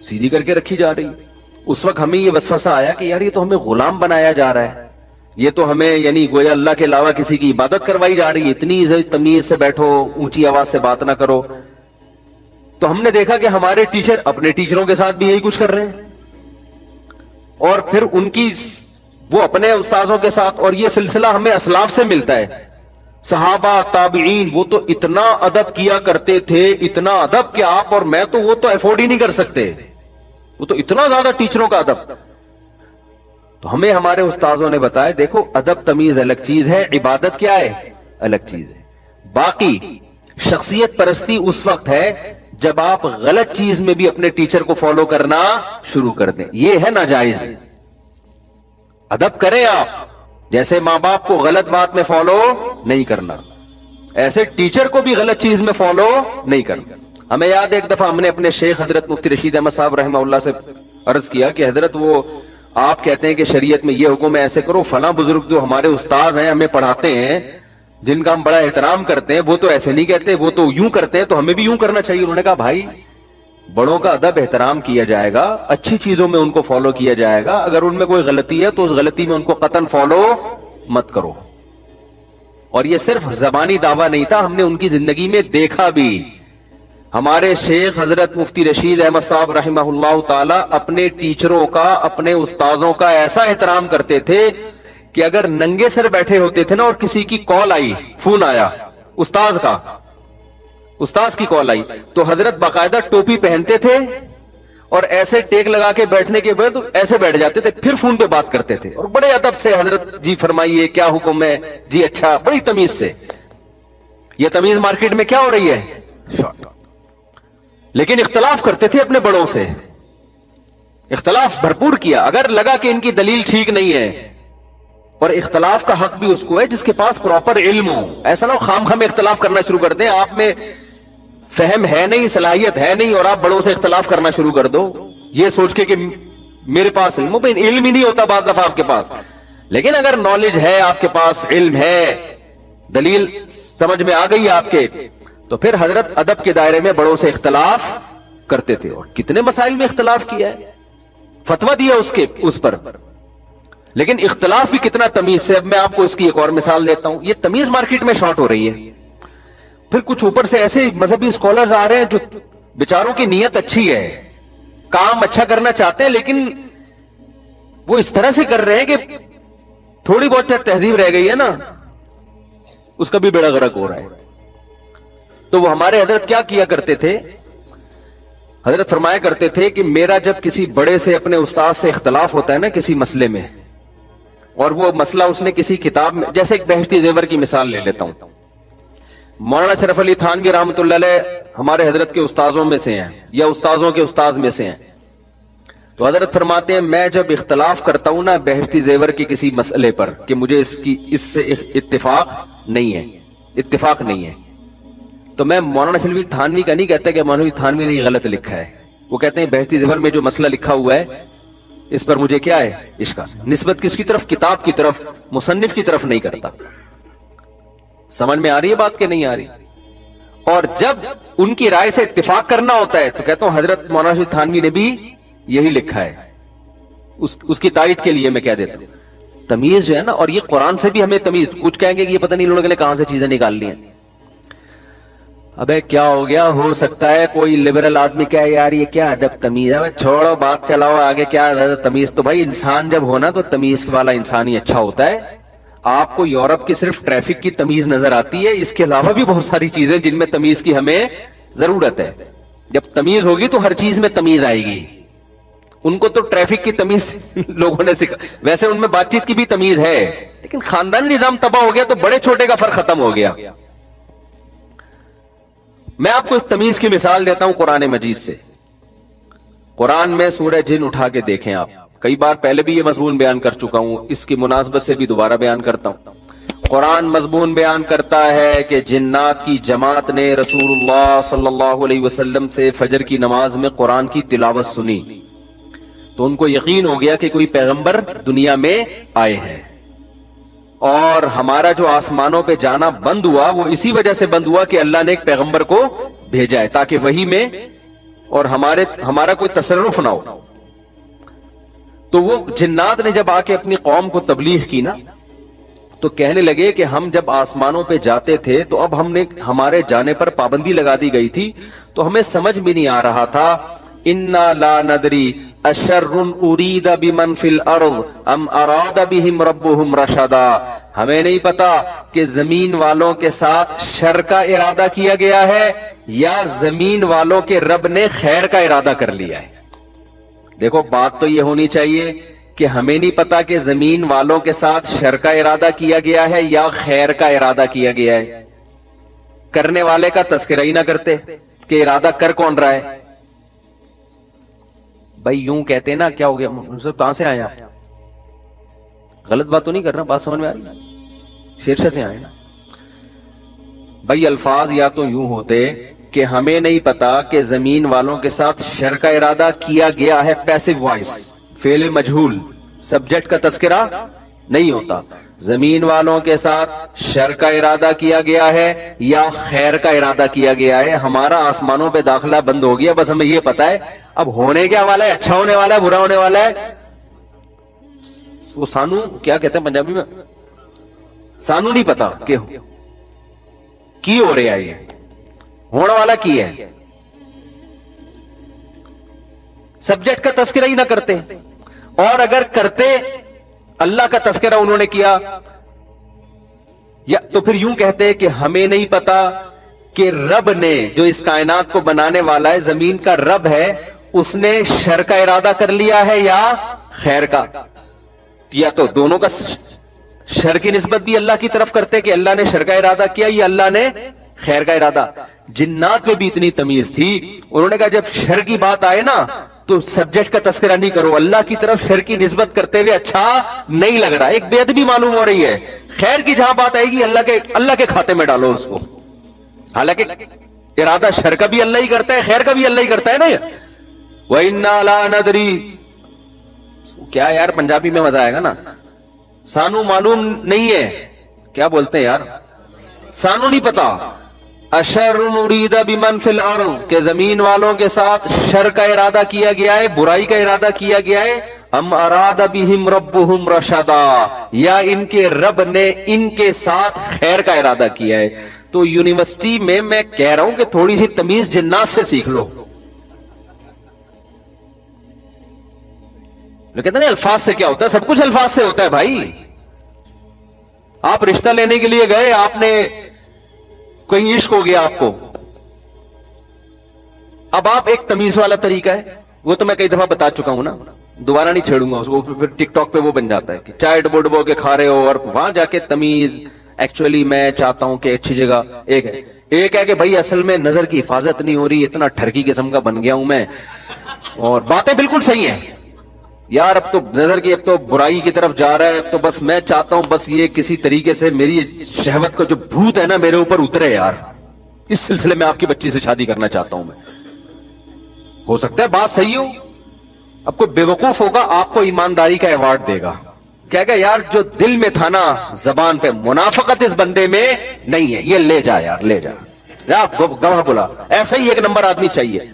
سیدھی کر کے رکھی جا رہی. اس وقت ہمیں یہ وسوسہ آیا کہ یار یہ تو ہمیں غلام بنایا جا رہا ہے, یہ تو ہمیں یعنی گویا اللہ کے علاوہ کسی کی عبادت کروائی جا رہی ہے, اتنی تمیز سے بیٹھو, اونچی آواز سے بات نہ کرو. تو ہم نے دیکھا کہ ہمارے ٹیچر اپنے ٹیچروں کے ساتھ بھی یہی کچھ کر رہے ہیں, اور پھر ان کی وہ اپنے استاذوں کے ساتھ, اور یہ سلسلہ ہمیں اسلاف سے ملتا ہے. صحابہ تابعین وہ تو اتنا ادب کیا کرتے تھے, اتنا ادب کہ آپ اور میں تو وہ تو افورڈ ہی نہیں کر سکتے, وہ تو اتنا زیادہ ٹیچروں کا ادب. تو ہمیں ہمارے استاذوں نے بتایا دیکھو ادب تمیز الگ چیز ہے, عبادت کیا ہے الگ چیز ہے. باقی شخصیت پرستی اس وقت ہے جب آپ غلط چیز میں بھی اپنے ٹیچر کو فالو کرنا شروع کر دیں, یہ ہے ناجائز. ادب کریں آپ, جیسے ماں باپ کو غلط بات میں فالو نہیں کرنا, ایسے ٹیچر کو بھی غلط چیز میں فالو نہیں کرنا. ہمیں یاد ہے ایک دفعہ ہم نے اپنے شیخ حضرت مفتی رشید احمد صاحب رحمہ اللہ سے عرض کیا کہ حضرت وہ آپ کہتے ہیں کہ شریعت میں یہ حکم ہے ایسے کرو, فلاں بزرگ جو ہمارے استاذ ہیں ہمیں پڑھاتے ہیں جن کا ہم بڑا احترام کرتے ہیں وہ تو ایسے نہیں کہتے, وہ تو یوں کرتے ہیں, تو ہمیں بھی یوں کرنا چاہیے. انہوں نے کہا بھائی بڑوں کا ادب احترام کیا جائے گا, اچھی چیزوں میں ان کو فالو کیا جائے گا, اگر ان میں کوئی غلطی ہے تو اس غلطی میں ان کو قطعاً فالو مت کرو. اور یہ صرف زبانی دعویٰ نہیں تھا, ہم نے ان کی زندگی میں دیکھا بھی. ہمارے شیخ حضرت مفتی رشید احمد صاحب رحمہ اللہ تعالی اپنے ٹیچروں کا, اپنے استاذوں کا ایسا احترام کرتے تھے کہ اگر ننگے سر بیٹھے ہوتے تھے نا اور کسی کی کال آئی, فون آیا استاذ کی کال آئی, تو حضرت باقاعدہ ٹوپی پہنتے تھے اور ایسے ٹیک لگا کے بیٹھنے کے بعد ایسے بیٹھ جاتے تھے, پھر فون پہ بات کرتے تھے اور بڑے ادب سے حضرت جی فرمائیے کیا حکم ہے جی, اچھا, بڑی تمیز سے. یہ تمیز مارکیٹ میں کیا ہو رہی ہے؟ لیکن اختلاف کرتے تھے اپنے بڑوں سے, اختلاف بھرپور کیا. اگر لگا کہ ان کی دلیل ٹھیک نہیں ہے, اور اختلاف کا حق بھی اس کو ہے جس کے پاس پراپر علم ہو. ایسا نہ ہو خام خام اختلاف کرنا شروع کر دیں, آپ میں فہم ہے نہیں, صلاحیت ہے نہیں, اور آپ بڑوں سے اختلاف کرنا شروع کر دو یہ سوچ کے کہ میرے پاس علم ہی نہیں ہوتا بعض دفعہ آپ کے پاس. لیکن اگر نالج ہے, آپ کے پاس علم ہے, دلیل سمجھ میں آ گئی آپ کے, تو پھر حضرت ادب کے دائرے میں بڑوں سے اختلاف کرتے تھے. اور کتنے مسائل میں اختلاف کیا ہے, فتویٰ دیا اس پر, لیکن اختلاف بھی کتنا تمیز سے. اب میں آپ کو اس کی ایک اور مثال دیتا ہوں. یہ تمیز مارکیٹ میں شارٹ ہو رہی ہے. پھر کچھ اوپر سے ایسے مذہبی اسکالرز آ رہے ہیں جو بیچاروں کی نیت اچھی ہے, کام اچھا کرنا چاہتے ہیں, لیکن وہ اس طرح سے کر رہے ہیں کہ تھوڑی بہت تہذیب رہ گئی ہے نا, اس کا بھی بیڑا غرق ہو رہا ہے. تو وہ ہمارے حضرت کیا کیا کرتے تھے, حضرت فرمایا کرتے تھے کہ میرا جب کسی بڑے سے اپنے استاد سے اختلاف ہوتا ہے نا کسی مسئلے میں, اور وہ مسئلہ اس نے کسی کتاب میں, جیسے ایک بہشتی زیور کی مثال لے لیتا ہوں. مولانا شرف علی تھانوی رحمۃ اللہ علیہ ہمارے حضرت کے استاذوں میں سے ہیں, یا استاذوں کے استاذ میں سے ہیں. تو حضرت فرماتے ہیں میں جب اختلاف کرتا ہوں نا بہشتی زیور کے کسی مسئلے پر کہ مجھے اس سے اتفاق نہیں ہے, تو میں مولانا شرف علی تھانوی کا نہیں کہتا کہ مولانا تھانوی نے غلط لکھا ہے. وہ کہتے ہیں بہشتی زیور میں جو مسئلہ لکھا ہوا ہے اس پر مجھے کیا ہے اشکال. نسبت کس کی طرف, کتاب کی طرف, مصنف کی طرف نہیں کرتا. سمجھ میں آ رہی ہے بات کہ نہیں آ رہی؟ اور جب ان کی رائے سے اتفاق کرنا ہوتا ہے تو کہتا ہوں حضرت مولانا شریف تھانوی نے بھی یہی لکھا ہے, اس کی تائید کے لیے میں کہہ دیتا ہوں. تمیز جو ہے نا, اور یہ قرآن سے بھی ہمیں تمیز, کچھ کہیں گے کہ یہ پتہ نہیں لوگوں نے کہاں سے چیزیں نکال لی ہیں. ابے کیا ہو گیا, ہو سکتا ہے کوئی لبرل آدمی کہے یار یہ کیا ادب تمیز ہے, چھوڑو بات چلاؤ آگے, کیا تمیز. تو بھائی انسان جب ہونا تو تمیز والا انسان ہی اچھا ہوتا ہے. آپ کو یورپ کی صرف ٹریفک کی تمیز نظر آتی ہے, اس کے علاوہ بھی بہت ساری چیزیں جن میں تمیز کی ہمیں ضرورت ہے. جب تمیز ہوگی تو ہر چیز میں تمیز آئے گی. ان کو تو ٹریفک کی تمیز لوگوں نے سکھا, ویسے ان میں بات چیت کی بھی تمیز ہے, لیکن خاندانی نظام تباہ ہو گیا تو بڑے چھوٹے کا فرق ختم ہو گیا. میں آپ کو اس تمیز کی مثال دیتا ہوں قرآن مجید سے. قرآن میں سورہ جن اٹھا کے دیکھیں آپ, کئی بار پہلے بھی یہ مضمون بیان کر چکا ہوں, اس کی مناسبت سے بھی دوبارہ بیان کرتا ہوں. قرآن مضمون بیان کرتا ہے کہ جنات کی جماعت نے رسول اللہ صلی اللہ علیہ وسلم سے فجر کی نماز میں قرآن کی تلاوت سنی, تو ان کو یقین ہو گیا کہ کوئی پیغمبر دنیا میں آئے ہیں. اور ہمارا جو آسمانوں پہ جانا بند ہوا وہ اسی وجہ سے بند ہوا کہ اللہ نے ایک پیغمبر کو بھیجا ہے تاکہ وحی میں اور ہمارا کوئی تصرف نہ ہو. تو وہ جنات نے جب آ کے اپنی قوم کو تبلیغ کی نا, تو کہنے لگے کہ ہم جب آسمانوں پہ جاتے تھے تو اب ہمارے جانے پر پابندی لگا دی گئی تھی, تو ہمیں سمجھ بھی نہیں آ رہا تھا. انا لا ندری اشر ارید بمن فی الارض ام اراد بہم ربہم رشدا, ہمیں نہیں پتا کہ زمین والوں کے ساتھ شر کا ارادہ کیا گیا ہے یا زمین والوں کے رب نے خیر کا ارادہ کر لیا ہے. دیکھو بات تو یہ ہونی چاہیے کہ ہمیں نہیں پتا کہ زمین والوں کے ساتھ شر کا ارادہ کیا گیا ہے یا خیر کا ارادہ کیا گیا ہے. کرنے والے کا تذکرہ ہی نہ کرتے کہ ارادہ کر کون رہا ہے. بھائی یوں کہتے نا, کیا ہو گیا کہاں سے آئے آپ, غلط بات تو نہیں کر رہا, بات سمجھ میں آ رہی, شیرشاہ سے آئے نا. بھائی الفاظ یا تو یوں ہوتے کہ ہمیں نہیں پتا کہ زمین والوں کے ساتھ شر کا ارادہ کیا گیا ہے, پیسو وائس, فعل مجہول, سبجیکٹ کا تذکرہ نہیں ہوتا. زمین والوں کے ساتھ شر کا ارادہ کیا گیا ہے یا خیر کا ارادہ کیا گیا ہے. ہمارا آسمانوں پہ داخلہ بند ہو گیا, بس ہمیں یہ پتا ہے اب ہونے کیا والا ہے, اچھا ہونے والا ہے برا ہونے والا ہے. وہ سانو کیا کہتے ہیں پنجابی میں, سانو نہیں پتا کہ کی ہو رہا ہے, یہ ہونے والا کی ہے. سبجیکٹ کا تذکرہ ہی نہ کرتے, اور اگر کرتے اللہ کا تذکرہ انہوں نے کیا یا تو پھر یوں کہتے کہ ہمیں نہیں پتا کہ رب نے جو اس کائنات کو بنانے والا ہے, زمین کا رب ہے, उसने शर का इरादा कर लिया है या खैर का, या तो दोनों का शर की निस्बत भी अल्लाह की तरफ करते कि अल्लाह ने शर का इरादा किया या अल्लाह ने खैर का इरादा। जिन्नात में भी इतनी तमीज थी, उन्होंने कहा जब शर की बात आए ना तो सब्जेक्ट का तस्करा नहीं करो, अल्लाह की तरफ शर की निस्बत करते हुए अच्छा नहीं लग रहा, एक बेअदबी मालूम हो रही है। खैर की जहां बात आएगी अल्लाह के खाते में डालो उसको, हालांकि इरादा शर का भी अल्लाह ही करता है, खैर का भी अल्लाह ही करता है ना। वह इन्ना ला नदरी, क्या यार पंजाबी में मजा आएगा ना, सानू मालूम नहीं है, क्या बोलते हैं यार, सानू नहीं पता। अशर मुरीदा बिमन फिल अर्ज़, के जमीन वालों के साथ शर का इरादा किया गया है, बुराई का इरादा किया गया है। अम अरादा बिहिम रब्बुहुम रशदा, या इनके रब ने इनके साथ खैर का इरादा किया है। तो यूनिवर्सिटी में मैं कह रहा हूं कि थोड़ी सी तमीज जिन्नात से सीख लो। कहते ना अल्फाज से क्या होता है, सब कुछ अल्फाज से होता है भाई। आप रिश्ता लेने के लिए गए, आपने कोई इश्क हो गया आपको, अब आप एक तमीज वाला तरीका है, वो तो मैं कई दफा बता चुका हूं ना, दोबारा नहीं छेड़ूंगा उसको, फिर टिकटॉक पे वो बन जाता है कि चाय डबो के खा रहे हो और वहां जाके तमीज। एक्चुअली मैं चाहता हूं कि अच्छी जगह एक है कि भाई असल में नजर की हिफाजत नहीं हो रही, इतना ठरकी किस्म का बन गया हूं मैं, और बातें बिल्कुल सही हैं यार, अब तो नजर की अब तो बुराई की तरफ जा रहा है, अब तो बस मैं चाहता हूं बस ये किसी तरीके से मेरी शहवत का जो भूत है ना मेरे ऊपर उतरे यार, इस सिलसिले में आपकी बच्ची से शादी करना चाहता हूं मैं। हो सकता है बात सही हो, अब कोई बेवकूफ होगा आपको ईमानदारी का अवार्ड देगा, कहेगा यार जो दिल में था ना जबान पे, मुनाफिकत इस बंदे में नहीं है, ये ले जा यार, ले जा गवाह बोला, ऐसा ही एक नंबर आदमी चाहिए।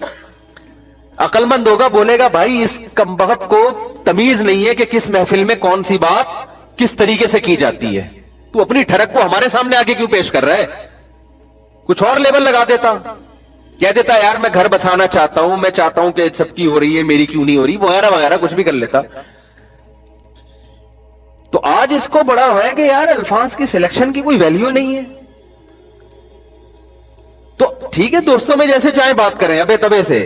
अकलमंद होगा, बोलेगा भाई इस कमबख्त को तमीज नहीं है कि किस महफिल में कौन सी बात किस तरीके से की जाती है, तू अपनी ठरक को हमारे सामने आके क्यों पेश कर रहा है, कुछ और लेवल लगा देता, कह देता यार मैं घर बसाना चाहता हूं, मैं चाहता हूं कि सबकी हो रही है मेरी क्यों नहीं हो रही, वगैरह वगैरह कुछ भी कर लेता। तो आज इसको बड़ा है कि यार अल्फाज की सिलेक्शन की कोई वैल्यू नहीं है। तो ठीक है दोस्तों में जैसे चाहे बात करें, अबे तबे से,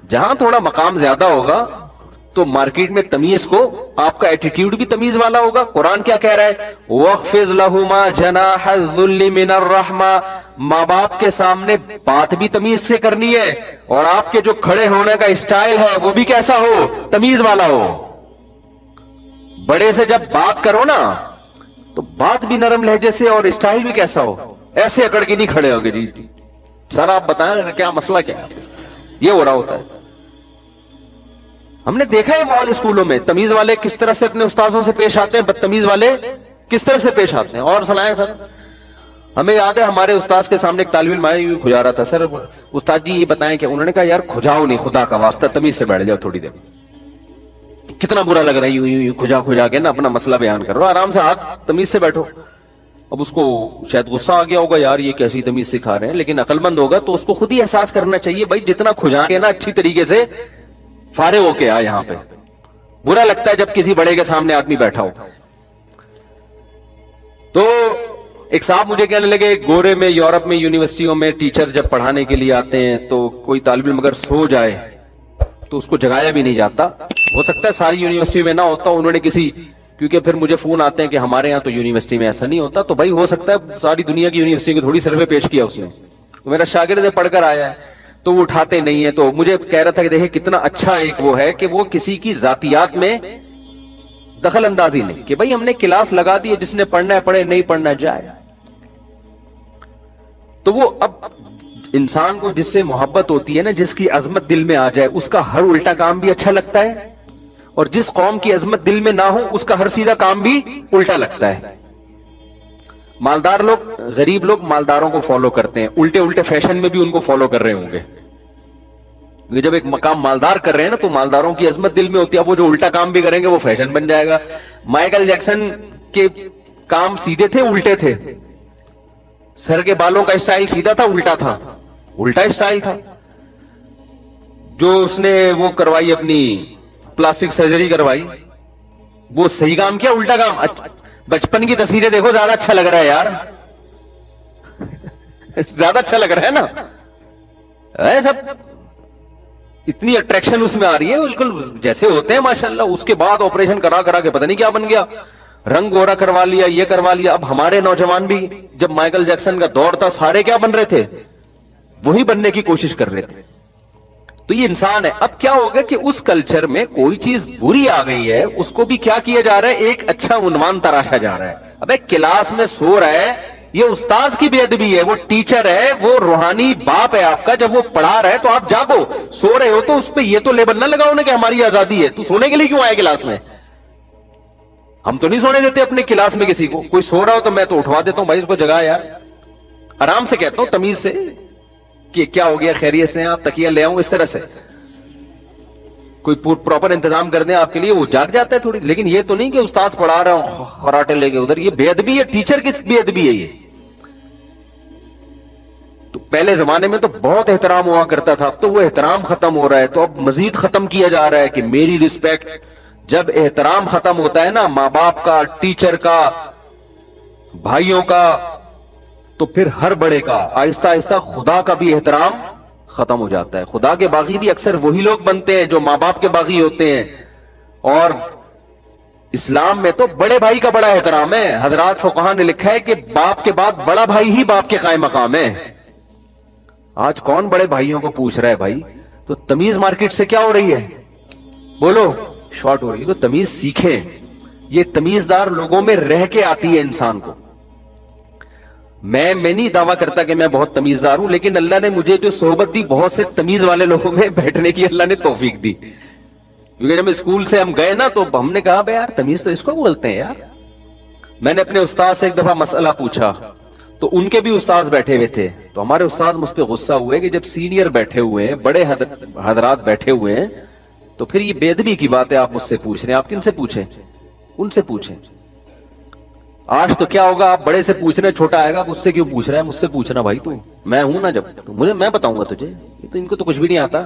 जहां थोड़ा मकाम ज्यादा होगा तो मार्केट में तमीज को, आपका एटीट्यूड भी तमीज वाला होगा। कुरान क्या कह रहा है, वख्फिज लहुमा जनाहुल्ली मिनर रहमा, माँ बाप के सामने बात भी तमीज से करनी है, और आपके जो खड़े होने का स्टाइल है वो भी कैसा हो, तमीज वाला हो। बड़े से जब बात करो ना तो बात भी नरम लहजे से और स्टाइल भी कैसा हो, ऐसे अकड़ के नहीं खड़े होगे जी सर आप बताएं क्या मसला क्या है, ये हो रहा होता है। हमने देखा है मॉल स्कूलों में तमीज वाले किस तरह से अपने उस्तादों से पेश आते हैं, बदतमीज वाले किस तरह से पेश आते हैं। और सलाहें सर, हमें याद है हमारे उस्ताद के सामने एक तालिब इल्म आया, यूं खुजा रहा था, सर उस्ताद जी ये बताएं कि, उन्होंने कहा यार खुजाओ नहीं, खुदा का वास्ता तमीज से बैठ जाओ थोड़ी देर, कितना बुरा लग रहा है यूं यूं खुजा के ना अपना मसला बयान करो, आराम से हाथ तमीज से बैठो। अब उसको शायद गुस्सा आ गया होगा यार ये कैसी तमीज सिखा रहे हैं, लेकिन अकलमंद होगा तो उसको खुद ही एहसास करना चाहिए भाई जितना खुजा के ना अच्छी तरीके से फारे होके आ, यहां पे बुरा लगता है जब किसी बड़े के सामने आदमी बैठा हो। तो एक साहब मुझे कहने लगे, गोरे में यूरोप में यूनिवर्सिटियों में टीचर जब पढ़ाने के लिए आते हैं तो कोई तालिब इल्म अगर सो जाए तो उसको जगाया भी नहीं जाता। हो सकता है सारी यूनिवर्सिटी में ना होता, उन्होंने किसी, क्योंकि फिर मुझे फोन आते हैं कि हमारे यहाँ तो यूनिवर्सिटी में ऐसा नहीं होता, तो भाई हो सकता है सारी दुनिया की यूनिवर्सिटी को थोड़ी सर्वे पेश किया उसने, तो मेरा शागिर्द पढ़कर आया है तो वो उठाते नहीं है। तो मुझे कह रहा था कि देखिए कितना अच्छा एक वो है कि वो किसी की जातियात में दखल अंदाजी नहीं, कि भाई हमने क्लास लगा दी है, जिसने पढ़ना है पढ़े, नहीं पढ़ना जाए। तो वो अब इंसान को जिससे मोहब्बत होती है ना, जिसकी अजमत दिल में आ जाए, उसका हर उल्टा काम भी अच्छा लगता है, और जिस कौम की अजमत दिल में ना हो उसका हर सीधा काम भी उल्टा लगता है। मालदार लोग, गरीब लोग मालदारों को फॉलो करते हैं, उल्टे उल्टे फैशन में भी उनको फॉलो कर रहे होंगे। जब एक मकाम मालदार कर रहे हैं ना तो मालदारों की अजमत दिल में होती है, वो जो उल्टा काम भी करेंगे वो फैशन बन जाएगा। माइकल जैक्सन के काम सीधे थे, उल्टे थे, सर के बालों का स्टाइल सीधा था, उल्टा था, उल्टा स्टाइल था। जो उसने वो करवाई, अपनी प्लास्टिक सर्जरी करवाई, वो सही काम किया, उल्टा काम। बचपन की तस्वीरें देखो, ज्यादा अच्छा लग रहा है यार ज्यादा अच्छा लग रहा है ना, सब इतनी अट्रैक्शन उसमें आ रही है, बिल्कुल जैसे होते हैं माशाल्लाह। उसके बाद ऑपरेशन करा करा के पता नहीं क्या बन गया, रंग गोरा करवा लिया, ये करवा लिया। अब हमारे नौजवान भी, जब माइकल जैक्सन का दौर था, सारे क्या बन रहे थे, वही बनने की कोशिश कर रहे थे। तो ये इंसान है। अब क्या होगा कि उस कल्चर में कोई चीज बुरी आ गई है, उसको भी क्या किया जा रहा है, एक अच्छा उन्वान तराशा जा रहा है। अबे क्लास में सो रहा है, ये उस्ताद की बेअदबी है, वो टीचर है, वो रूहानी बाप है आपका, जब वो पढ़ा रहा है तो आप जागो। सो रहे हो तो उस पर ये तो लेबल ना लगाओ ना कि हमारी आजादी है, तू सोने के लिए क्यों आया क्लास में। हम तो नहीं सोने देते अपने क्लास में किसी को। कोई सो रहा हो तो मैं तो उठवा देता हूं, भाई इसको जगा यार, आराम से कहता हूं, तमीज से, कि क्या हो गया, खैरियत से आप, तकिया ले आऊं, इस तरह से कोई प्रॉपर इंतजाम कर दें आपके लिए, वो जाग जाता है थोड़ी। लेकिन ये तो नहीं कि उस्ताद पढ़ा रहा हूं खराटे लेके उधर, ये बेअदबी है, टीचर की बेअदबी है ये। तो पहले जमाने में तो बहुत एहतराम हुआ करता था, अब तो वो एहतराम खत्म हो रहा है, तो अब मजीद खत्म किया जा रहा है कि मेरी रिस्पेक्ट। जब एहतराम खत्म होता है ना, माँ बाप का, टीचर का, भाइयों का, तो फिर हर बड़े का, आहिस्ता आहिस्ता खुदा का भी एहतराम खत्म हो जाता है। खुदा के बागी भी अक्सर वही लोग बनते हैं जो माँ बाप के बागी होते हैं। और इस्लाम में तो बड़े भाई का बड़ा एहतराम है। हजरात फुकहा ने लिखा है कि बाप के बाद बड़ा भाई ही बाप के कायम मकाम है। आज कौन बड़े भाइयों को पूछ रहा है भाई। तो तमीज मार्केट से क्या हो रही है, बोलो, शॉर्ट हो रही है। तो तमीज सीखें, ये तमीजदार लोगों में रह के आती है इंसान को। मैं नहीं दावा करता कि मैं बहुत तमीजदार हूं, लेकिन अल्लाह ने मुझे जो सोहबत दी, बहुत से तमीज वाले लोगों में बैठने की अल्लाह ने तौफीक दी। क्योंकि जब स्कूल से हम गए ना, तो हमने कहा बे यार तमीज तो इसको बोलते हैं यार। मैंने अपने उस्ताद से एक दफा मसला पूछा, तो उनके भी उस्ताद बैठे हुए थे, तो हमारे उस्ताद मुझ पर गुस्सा हुए कि जब सीनियर बैठे हुए हैं, बड़े हजरात बैठे हुए हैं, तो फिर ये बेअदबी की बात है आप मुझसे पूछ रहे हैं। आप किनसे पूछें, उनसे पूछें। आज तो क्या होगा, आप बड़े से पूछ रहे, छोटा आएगा, मुझसे क्यों पूछ रहा है, मुझसे पूछना भाई, तू मैं हूं ना, जब तो मुझे, मैं बताऊंगा तुझे। ये तो इनको तो कुछ भी नहीं आता।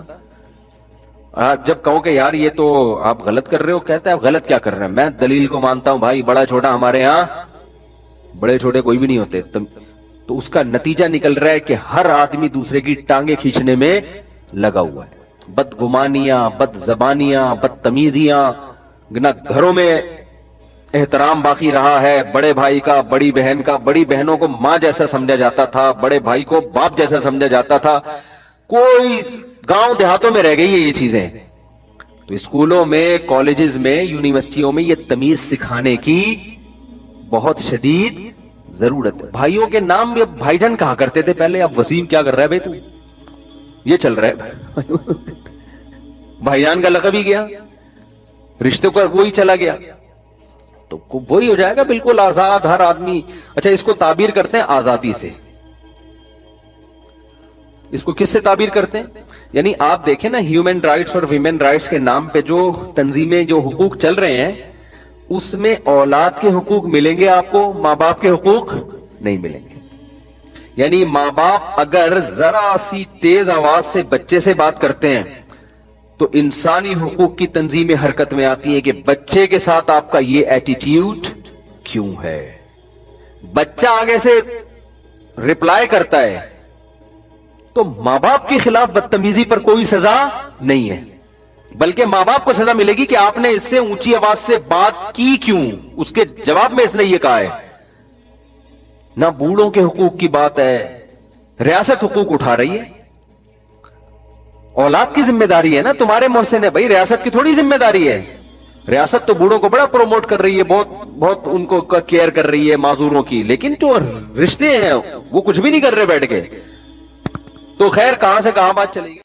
जब कहो कि यार ये तो आप गलत कर रहे हो, कहते हैं आप गलत क्या कर रहे हैं, मैं दलील को मानता हूं भाई, बड़ा छोटा हमारे यहाँ बड़े छोटे कोई भी नहीं होते। तो उसका नतीजा निकल रहा है कि हर आदमी दूसरे की टांगे खींचने में लगा हुआ है। बदगुमानियां, बदजबानियां, बदतमीजियां, ना घरों में एहतराम बाकी रहा है, बड़े भाई का, बड़ी बहन का। बड़ी बहनों को माँ जैसा समझा जाता था, बड़े भाई को बाप जैसा समझा जाता था। कोई गांव देहातों में रह गई है ये चीजें। तो स्कूलों में, कॉलेजेस में, यूनिवर्सिटियों में ये तमीज सिखाने की बहुत शदीद जरूरत है। भाइयों के नाम भी अब भाईजान कहा करते थे पहले, अब वसीम क्या कर रहा है भाई तू, ये चल रहा है भाईजान का लक़ब ही गया, रिश्ते का वही चला गया, तो वही हो जाएगा बिल्कुल आजाद हर आदमी। अच्छा, इसको ताबीर करते हैं आजादी से। इसको किससे ताबीर करते हैं, यानी आप देखें ना, ह्यूमन राइट्स और वीमेन राइट्स के नाम पे जो तंजीमें, जो हुकूक चल रहे हैं, उसमें औलाद के हुकूक मिलेंगे आपको, माँ बाप के हुकूक नहीं मिलेंगे। यानी माँ बाप अगर जरा सी तेज आवाज से बच्चे से बात करते हैं, तो इंसानी हुकूक की तंजीमें हरकत में आती है कि बच्चे के साथ आपका ये एटीट्यूड क्यों है। बच्चा आगे से रिप्लाई करता है, तो माँ बाप के खिलाफ बदतमीजी पर कोई सजा नहीं है, बल्कि माँ बाप को सजा मिलेगी कि आपने इससे ऊंची आवाज से बात की क्यों, उसके जवाब में इसने ये कहा है। ना बूढ़ों के हुकूक की बात है, रियासत हुकूक उठा रही है। औलाद की जिम्मेदारी है ना, तुम्हारे मोहसिन है भाई, रियासत की थोड़ी जिम्मेदारी है। रियासत तो बूढ़ों को बड़ा प्रमोट कर रही है, बहुत बहुत उनको केयर कर रही है माजूरों की, लेकिन जो रिश्ते हैं वो कुछ भी नहीं कर रहे बैठ के। तो खैर, कहां से कहां बात चलेगी।